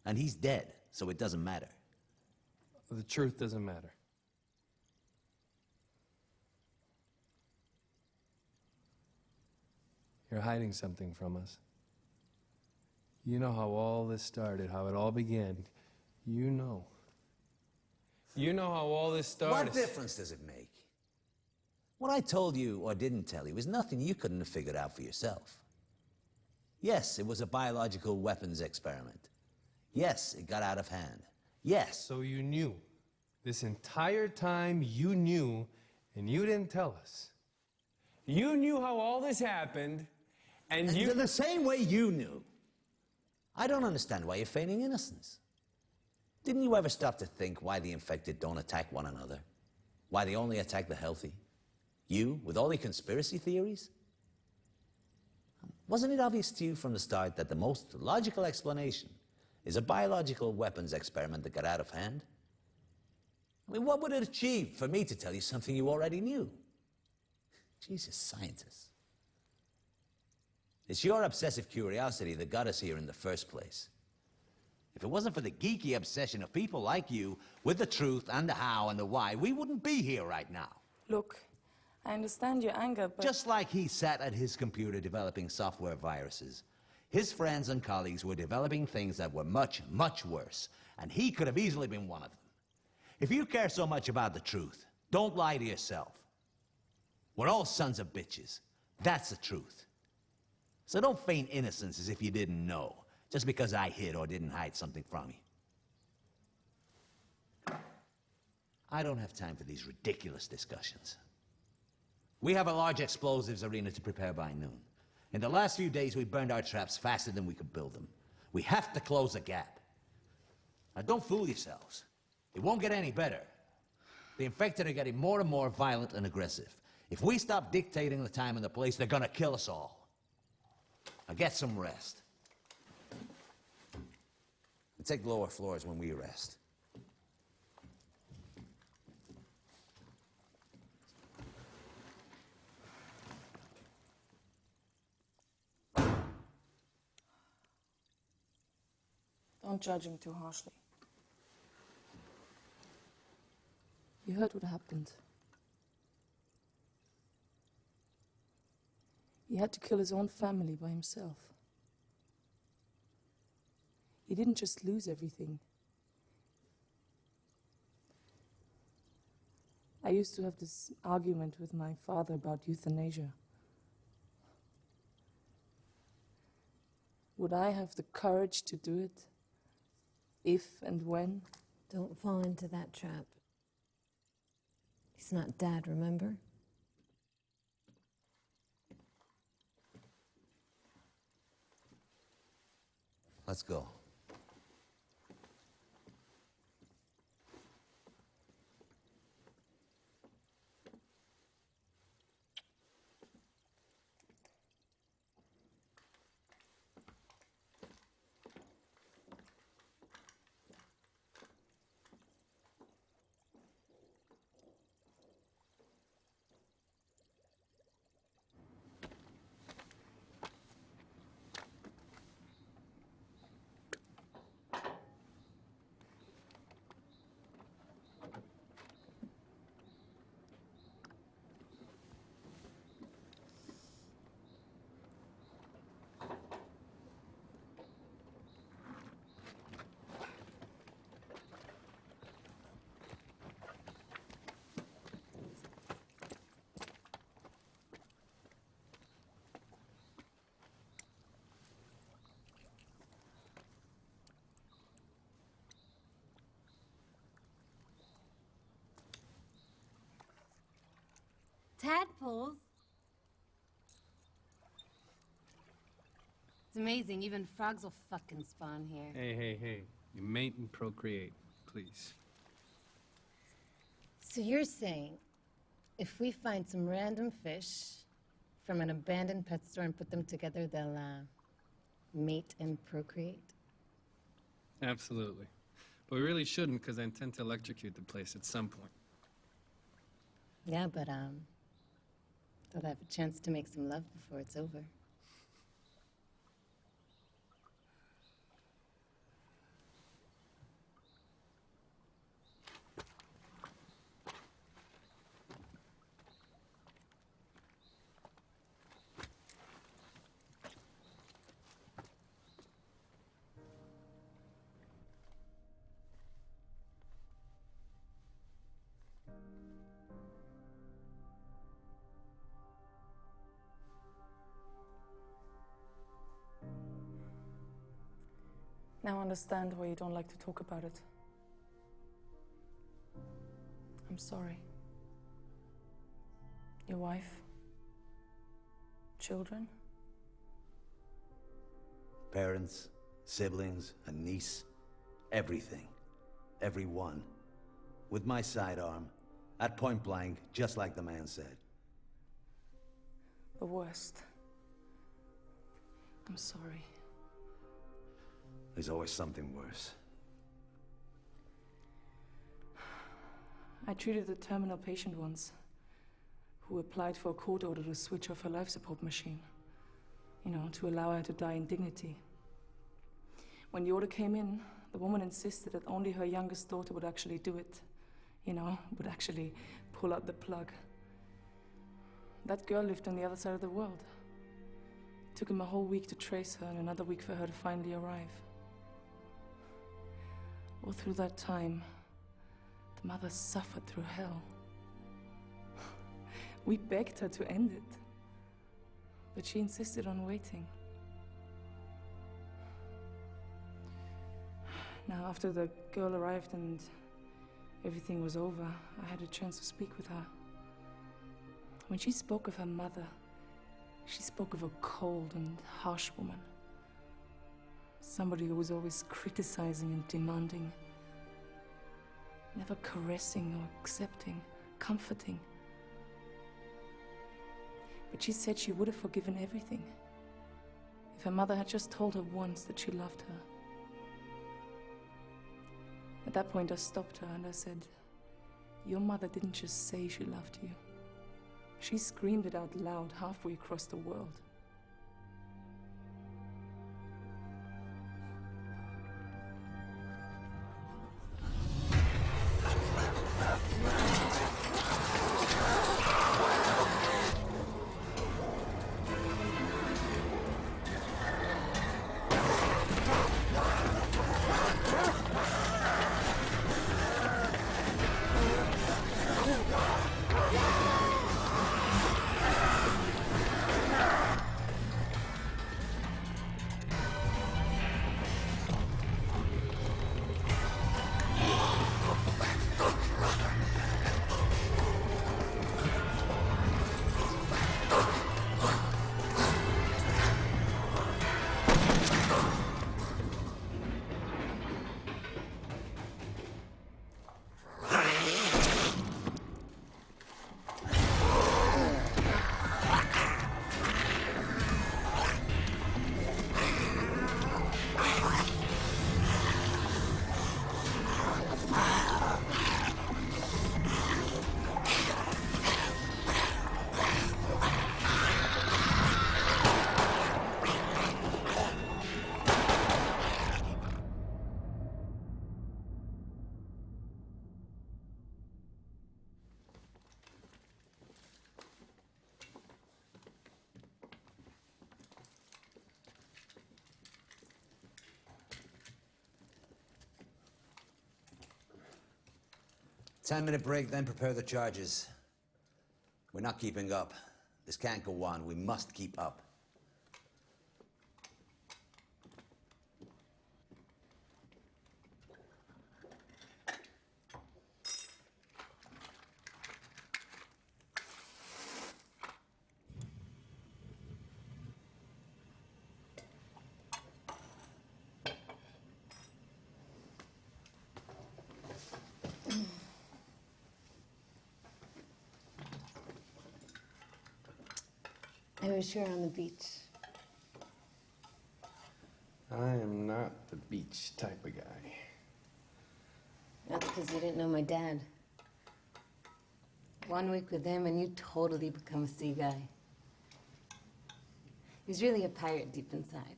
and he's dead, so it doesn't matter. The truth doesn't matter. You're hiding something from us. You know how all this started, how it all began. You know. You know how all this started. What difference does it make? What I told you or didn't tell you is nothing you couldn't have figured out for yourself. Yes, it was a biological weapons experiment. Yes, it got out of hand. Yes. So you knew. This entire time you knew, and you didn't tell us. You knew how all this happened, and you... the same way you knew. I don't understand why you're feigning innocence. Didn't you ever stop to think why the infected don't attack one another? Why they only attack the healthy? You, with all your conspiracy theories? Wasn't it obvious to you from the start that the most logical explanation is a biological weapons experiment that got out of hand? I mean, what would it achieve for me to tell you something you already knew? Jesus, scientists. It's your obsessive curiosity that got us here in the first place. If it wasn't for the geeky obsession of people like you with the truth and the how and the why, we wouldn't be here right now. Look, I understand your anger, but... Just like he sat at his computer developing software viruses, his friends and colleagues were developing things that were much, much worse, and he could have easily been one of them. If you care so much about the truth, don't lie to yourself. We're all sons of bitches. That's the truth. So don't feign innocence as if you didn't know, just because I hid or didn't hide something from you. I don't have time for these ridiculous discussions. We have a large explosives arena to prepare by noon. In the last few days, we burned our traps faster than we could build them. We have to close the gap. Now, don't fool yourselves. It won't get any better. The infected are getting more and more violent and aggressive. If we stop dictating the time and the place, they're gonna kill us all. Now get some rest. And take lower floors when we rest. Don't judge him too harshly. You heard what happened. He had to kill his own family by himself. He didn't just lose everything. I used to have this argument with my father about euthanasia. Would I have the courage to do it? If and when? Don't fall into that trap. He's not Dad, remember? Let's go. Tadpoles? It's amazing, even frogs will fucking spawn here. Hey. You mate and procreate, please. So you're saying, if we find some random fish from an abandoned pet store and put them together, they'll, mate and procreate? Absolutely. But we really shouldn't, because I intend to electrocute the place at some point. Yeah, but, they'll have a chance to make some love before it's over. Now I understand why you don't like to talk about it. I'm sorry. Your wife? Children? Parents, siblings, a niece, everything. Everyone. With my sidearm, at point blank, just like the man said. The worst. I'm sorry. There's always something worse. I treated a terminal patient once who applied for a court order to switch off her life support machine. You know, to allow her to die in dignity. When the order came in, the woman insisted that only her youngest daughter would actually do it. You know, would actually pull out the plug. That girl lived on the other side of the world. It took him a whole week to trace her and another week for her to finally arrive. All through that time, the mother suffered through hell. We begged her to end it, but she insisted on waiting. Now, after the girl arrived and everything was over, I had a chance to speak with her. When she spoke of her mother, she spoke of a cold and harsh woman. Somebody who was always criticizing and demanding. Never caressing or accepting, comforting. But she said she would have forgiven everything if her mother had just told her once that she loved her. At that point, I stopped her and I said, "Your mother didn't just say she loved you. She screamed it out loud halfway across the world." 10-minute break, then prepare the charges. We're not keeping up. This can't go on. We must keep up. I wish you were on the beach. I am not the beach type of guy. That's because you didn't know my dad. 1 week with him and you totally become a sea guy. He's really a pirate deep inside.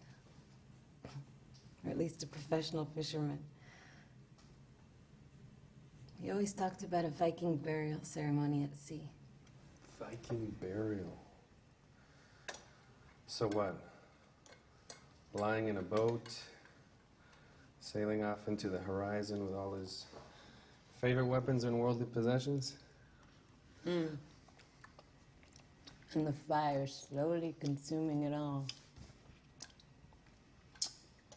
Or at least a professional fisherman. He always talked about a Viking burial ceremony at sea. Viking burial. So what? Lying in a boat, sailing off into the horizon with all his favorite weapons and worldly possessions? And the fire slowly consuming it all.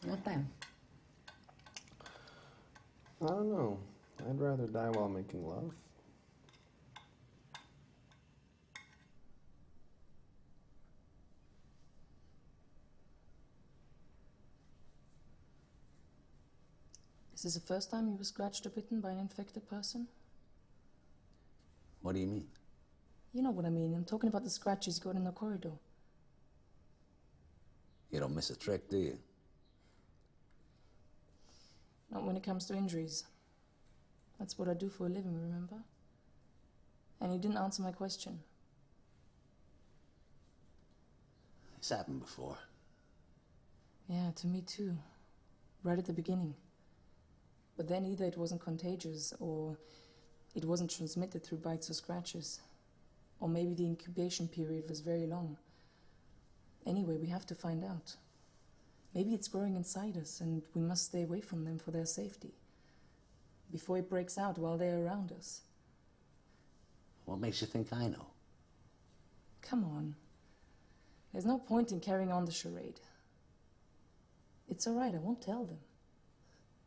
Not bad. I don't know. I'd rather die while making love. Is this the first time you were scratched or bitten by an infected person? What do you mean? You know what I mean. I'm talking about the scratches you got in the corridor. You don't miss a trick, do you? Not when it comes to injuries. That's what I do for a living, remember? And you didn't answer my question. It's happened before. Yeah, to me too. Right at the beginning. But then either it wasn't contagious or it wasn't transmitted through bites or scratches. Or maybe the incubation period was very long. Anyway, we have to find out. Maybe it's growing inside us and we must stay away from them for their safety. Before it breaks out while they're around us. What makes you think I know? Come on. There's no point in carrying on the charade. It's all right, I won't tell them.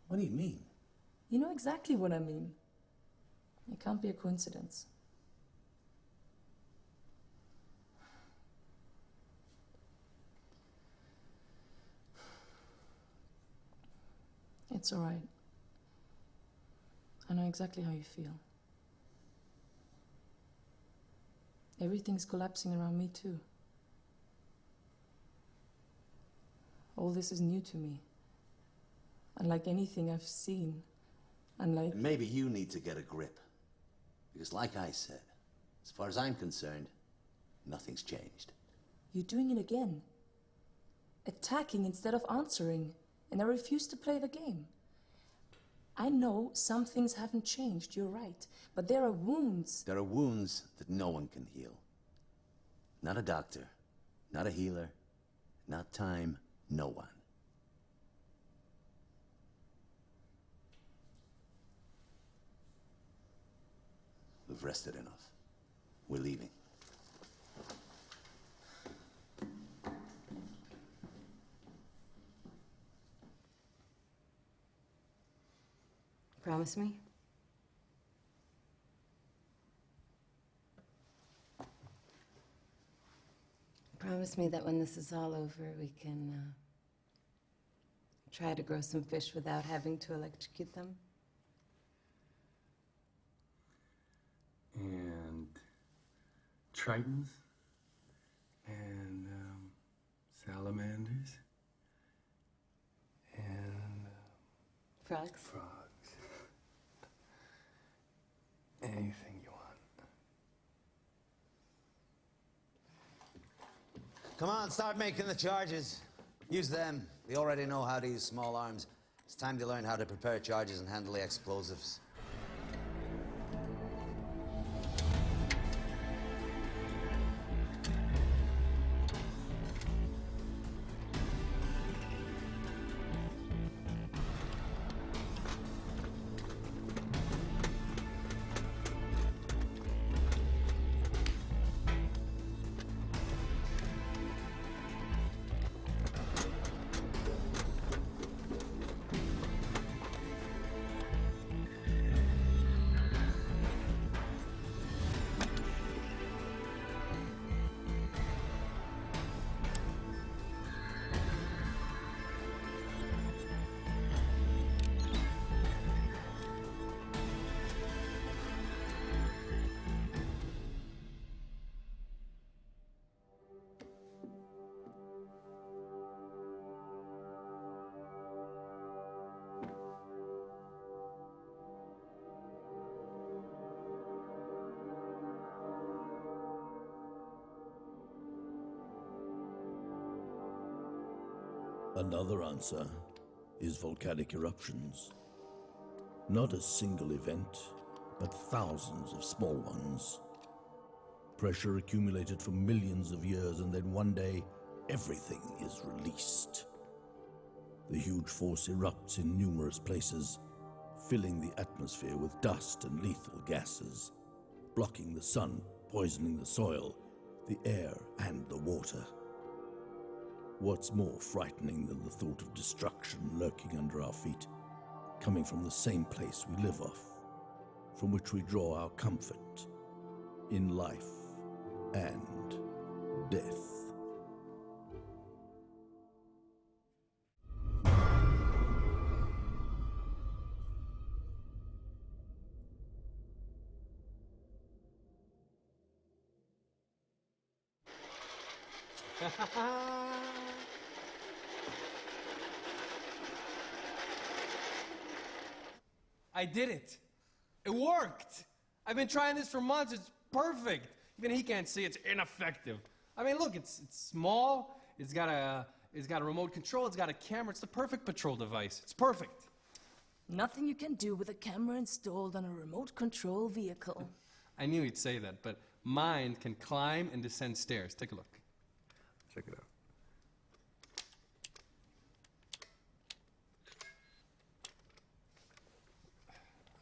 What do you mean? You know exactly what I mean. It can't be a coincidence. It's all right. I know exactly how you feel. Everything's collapsing around me too. All this is new to me. Unlike anything I've seen. Unlike... And maybe you need to get a grip. Because like I said, as far as I'm concerned, nothing's changed. You're doing it again. Attacking instead of answering. And I refuse to play the game. I know some things haven't changed, you're right. But there are wounds. There are wounds that no one can heal. Not a doctor, not a healer, not time, no one. We've rested enough. We're leaving. Promise me? Promise me that when this is all over, we can try to grow some fish without having to electrocute them? And tritons and salamanders and Frogs? frogs. Anything you want. Come on, start making the charges. Use them. We already know how to use small arms. It's time to learn how to prepare charges and handle the explosives. Another answer is volcanic eruptions. Not a single event, but thousands of small ones. Pressure accumulated for millions of years, and then one day, everything is released. The huge force erupts in numerous places, filling the atmosphere with dust and lethal gases, blocking the sun, poisoning the soil, the air, and the water. What's more frightening than the thought of destruction lurking under our feet, coming from the same place we live off, from which we draw our comfort in life and death? I did it. It worked. I've been trying this for months. It's perfect. Even he can't see it's ineffective. I mean, look, it's small. It's got a remote control. It's got a camera. It's the perfect patrol device. It's perfect. Nothing you can do with a camera installed on a remote control vehicle. I knew he'd say that, but mine can climb and descend stairs. Take a look. Check it out.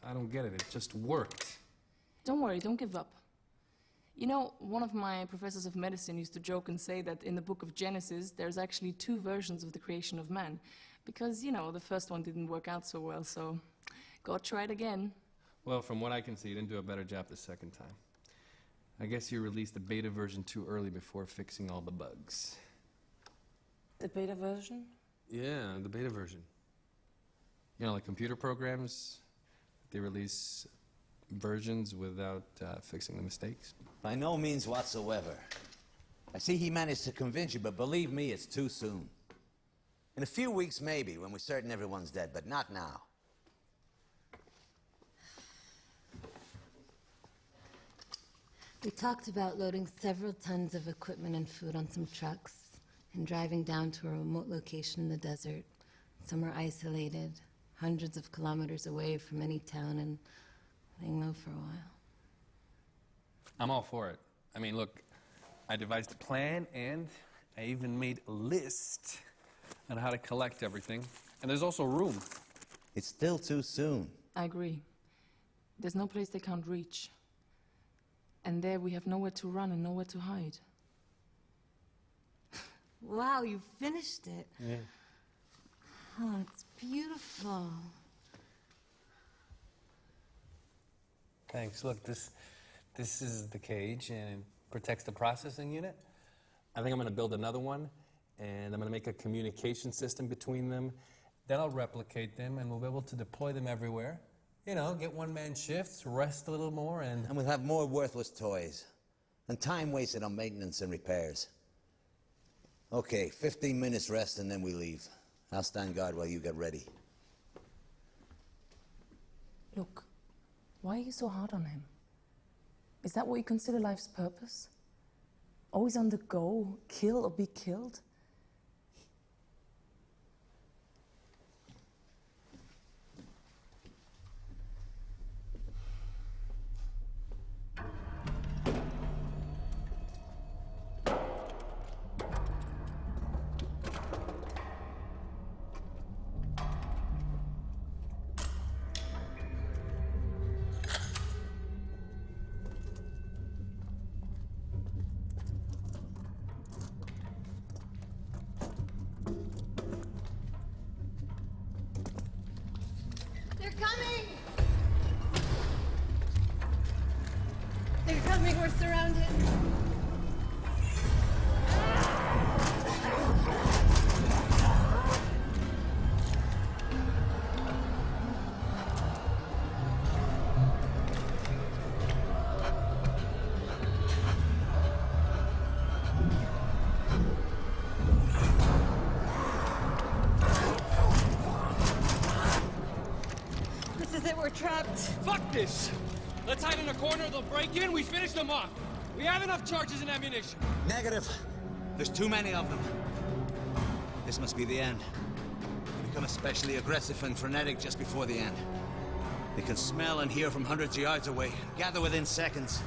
I don't get it. It just worked. Don't worry, don't give up. You know, one of my professors of medicine used to joke and say that in the book of Genesis, there's actually 2 versions of the creation of man. Because, you know, the first one didn't work out so well, so God tried again. Well, from what I can see, you didn't do a better job the second time. I guess you released the beta version too early before fixing all the bugs. The beta version? Yeah, the beta version. You know, like computer programs, they release versions without fixing the mistakes. By no means whatsoever. I see he managed to convince you, but believe me, it's too soon. In a few weeks, maybe, when we're certain everyone's dead, but not now. We talked about loading several tons of equipment and food on some trucks and driving down to a remote location in the desert, somewhere isolated, hundreds of kilometers away from any town, and laying low for a while. I'm all for it. I mean, look, I devised a plan, and I even made a list on how to collect everything. And there's also room. It's still too soon. I agree. There's no place they can't reach. And there we have nowhere to run and nowhere to hide. Wow, you finished it. Yeah. Oh, it's beautiful. Thanks. Look, this is the cage, and it protects the processing unit. I think I'm going to build another one, and I'm going to make a communication system between them. Then I'll replicate them, and we'll be able to deploy them everywhere. You know, get one-man shifts, rest a little more, and we'll have more worthless toys. And time wasted on maintenance and repairs. Okay, 15 minutes rest, and then we leave. I'll stand guard while you get ready. Look, why are you so hard on him? Is that what you consider life's purpose? Always on the go, kill or be killed? They're coming! They're coming, we're surrounded. This is it, we're trapped. Fuck this! Let's hide in a corner, they'll break in, we finish them off. We have enough charges and ammunition. Negative. There's too many of them. This must be the end. They become especially aggressive and frenetic just before the end. They can smell and hear from hundreds of yards away, gather within seconds.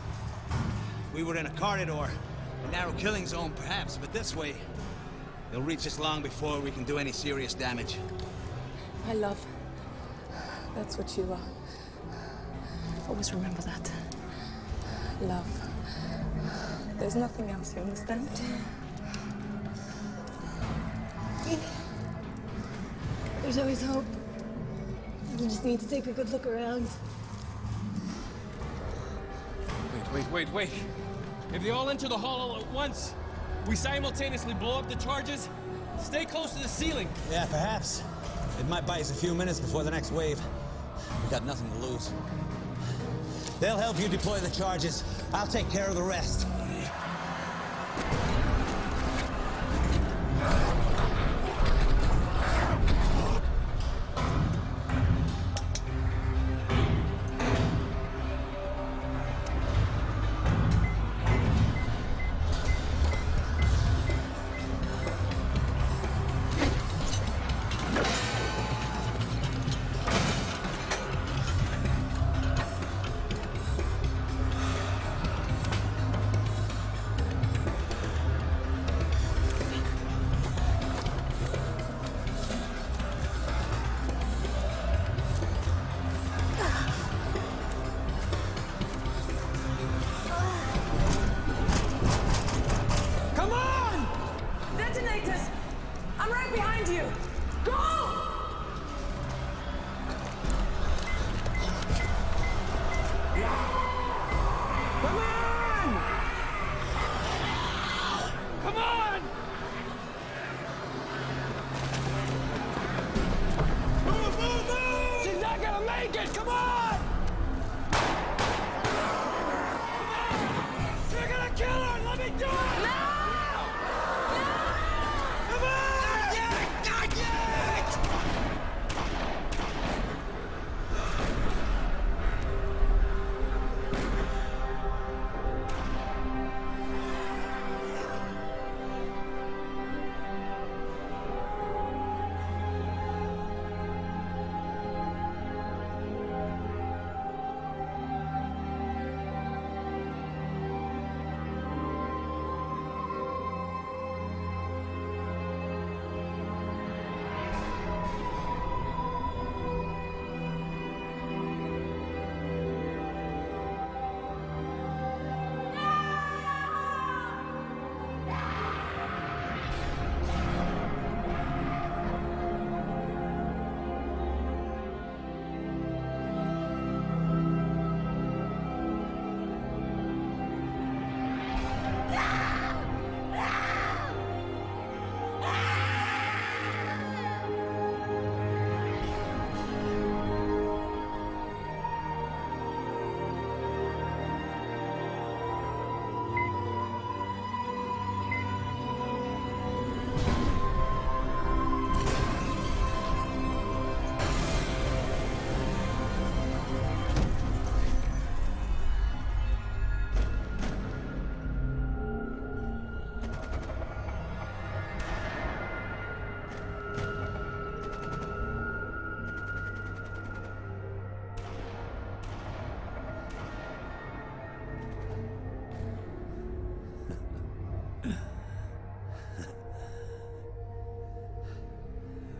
We were in a corridor, a narrow killing zone perhaps, but this way, they'll reach us long before we can do any serious damage. My love. That's what you are. Always remember that. Love. There's nothing else, you understand? There's always hope. You just need to take a good look around. Wait. If they all enter the hall all at once, we simultaneously blow up the charges, stay close to the ceiling. Yeah, perhaps. It might buy us a few minutes before the next wave. We've got nothing to lose. They'll help you deploy the charges. I'll take care of the rest.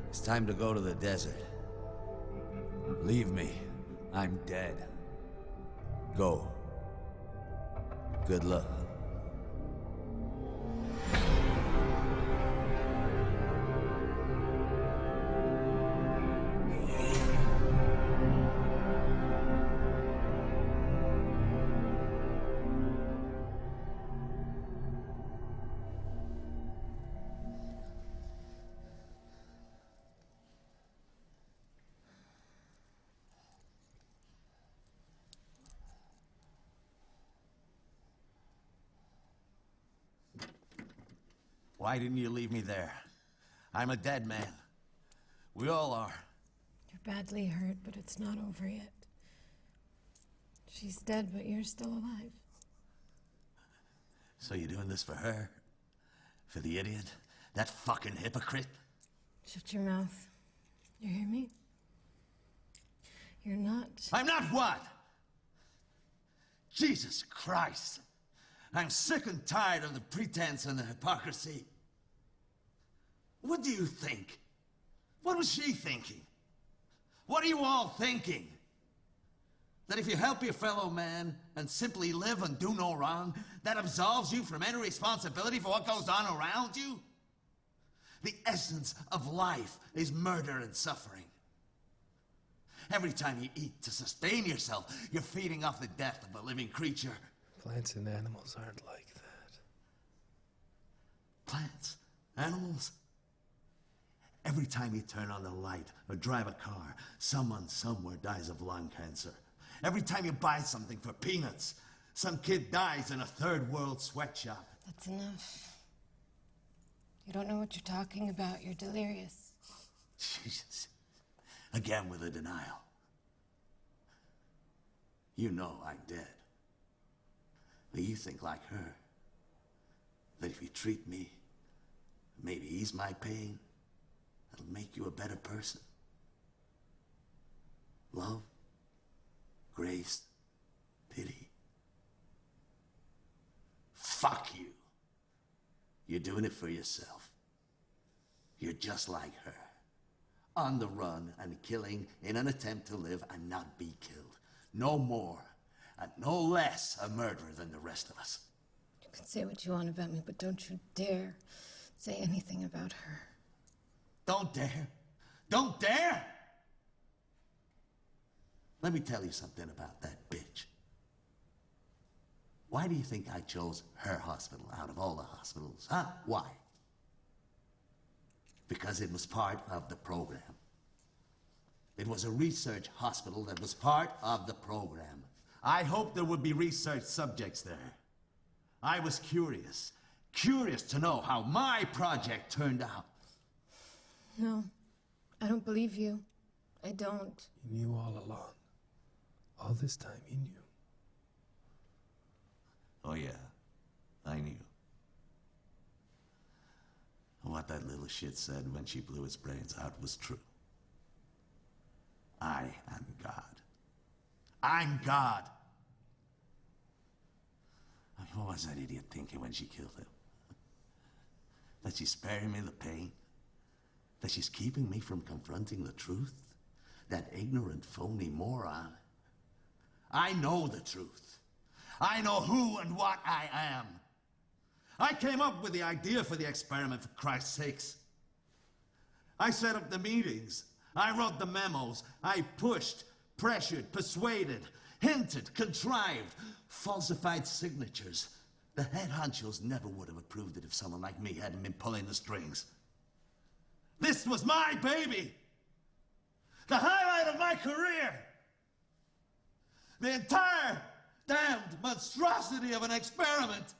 It's time to go to the desert. Leave me. I'm dead. Go. Good luck. Why didn't you leave me there? I'm a dead man. We all are. You're badly hurt, but it's not over yet. She's dead, but you're still alive. So you're doing this for her? For the idiot? That fucking hypocrite? Shut your mouth. You hear me? You're not. I'm not what? Jesus Christ. I'm sick and tired of the pretense and the hypocrisy. What do you think? What was she thinking? What are you all thinking? That if you help your fellow man and simply live and do no wrong, that absolves you from any responsibility for what goes on around you? The essence of life is murder and suffering. Every time you eat to sustain yourself, you're feeding off the death of a living creature. Plants and animals aren't like that. Plants? Animals? Every time you turn on the light or drive a car, someone somewhere dies of lung cancer. Every time you buy something for peanuts, some kid dies in a third world sweatshop. That's enough. You don't know what you're talking about. You're delirious. Jesus. Again with the denial. You know I'm dead. But you think like her. That if you treat me, maybe ease my pain, it'll make you a better person. Love, grace, pity. Fuck you. You're doing it for yourself. You're just like her. On the run and killing in an attempt to live and not be killed. No more and no less a murderer than the rest of us. You can say what you want about me, but don't you dare say anything about her. Don't dare. Don't dare! Let me tell you something about that bitch. Why do you think I chose her hospital out of all the hospitals, huh? Why? Because it was part of the program. It was a research hospital that was part of the program. I hoped there would be research subjects there. I was curious to know how my project turned out. No, I don't believe you. I don't. You knew all along. All this time, you knew. Oh yeah, I knew. What that little shit said when she blew his brains out was true. I am God. I'm God. I mean, what was that idiot thinking when she killed him? That she's sparing me the pain? That she's keeping me from confronting the truth? That ignorant, phony moron? I know the truth. I know who and what I am. I came up with the idea for the experiment, for Christ's sakes. I set up the meetings. I wrote the memos. I pushed, pressured, persuaded, hinted, contrived, falsified signatures. The head honchos never would have approved it if someone like me hadn't been pulling the strings. This was my baby. The highlight of my career. The entire damned monstrosity of an experiment.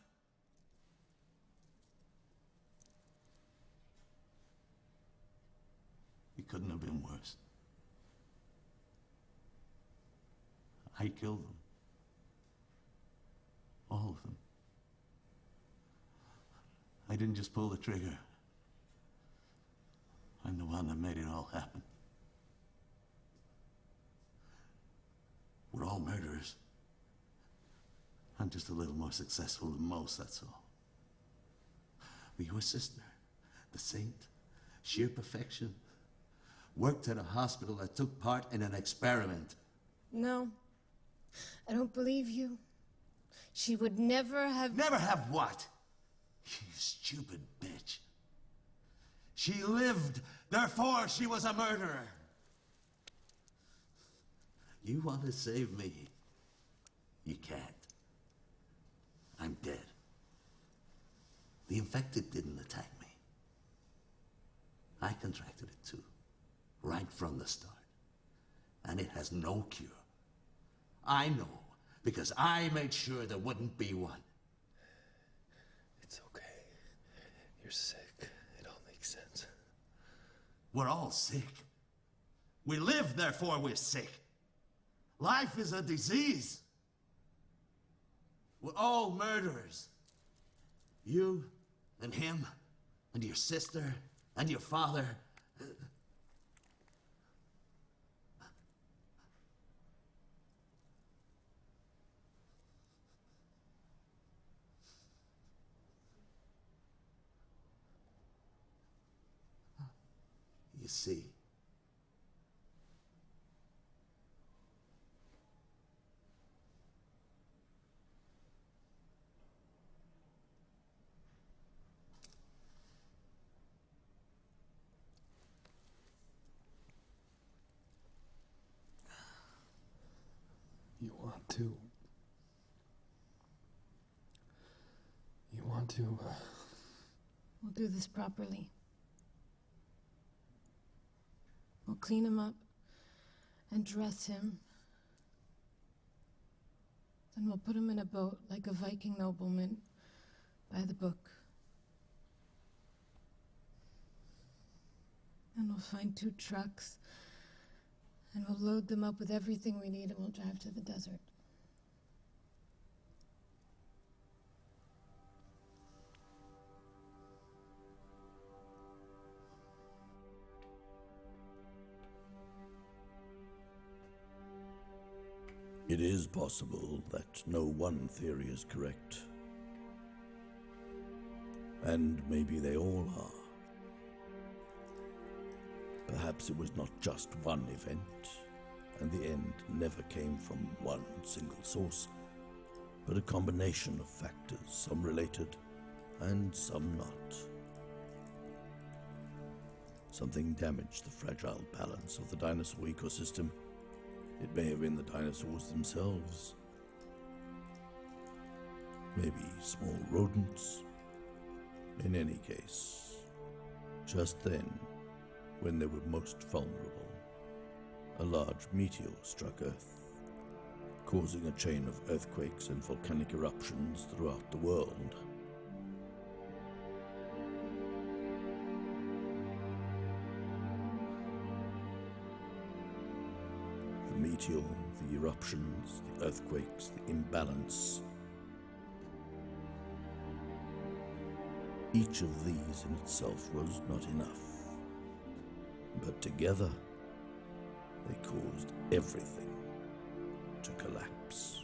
It couldn't have been worse. I killed them. All of them. I didn't just pull the trigger. I'm the one that made it all happen. We're all murderers. I'm just a little more successful than most, that's all. But your sister, the saint, sheer perfection, worked at a hospital that took part in an experiment. No, I don't believe you. She would never have... Never have what? You stupid bitch. She lived, therefore she was a murderer. You want to save me? You can't. I'm dead. The infected didn't attack me. I contracted it too, right from the start. And it has no cure. I know, because I made sure there wouldn't be one. It's okay. You're sick. It all makes sense. We're all sick. We live, therefore we're sick. Life is a disease. We're all murderers. You and him and your sister and your father You see, You want to... You want to... We'll do this properly. We'll clean him up and dress him. Then we'll put him in a boat like a Viking nobleman by the book. And we'll find 2 trucks and we'll load them up with everything we need and we'll drive to the desert. It is possible that no one theory is correct. And maybe they all are. Perhaps it was not just one event, and the end never came from one single source, but a combination of factors, some related and some not. Something damaged the fragile balance of the dinosaur ecosystem. It may have been the dinosaurs themselves. Maybe small rodents. In any case, just then, when they were most vulnerable, a large meteor struck Earth, causing a chain of earthquakes and volcanic eruptions throughout the world. The meteor, the eruptions, the earthquakes, the imbalance. Each of these in itself was not enough. But together, they caused everything to collapse.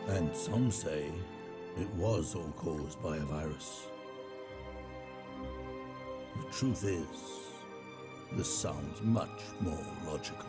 And some say it was all caused by a virus. The truth is, this sounds much more logical.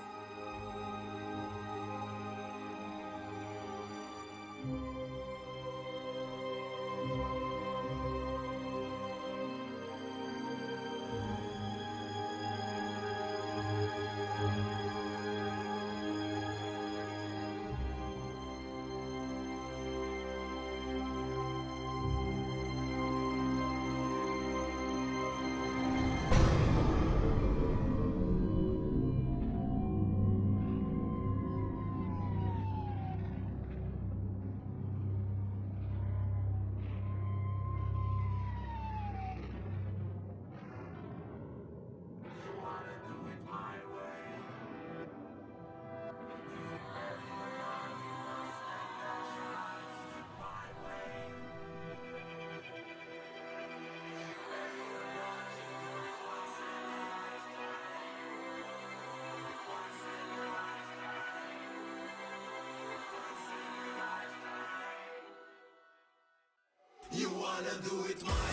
wanna do it my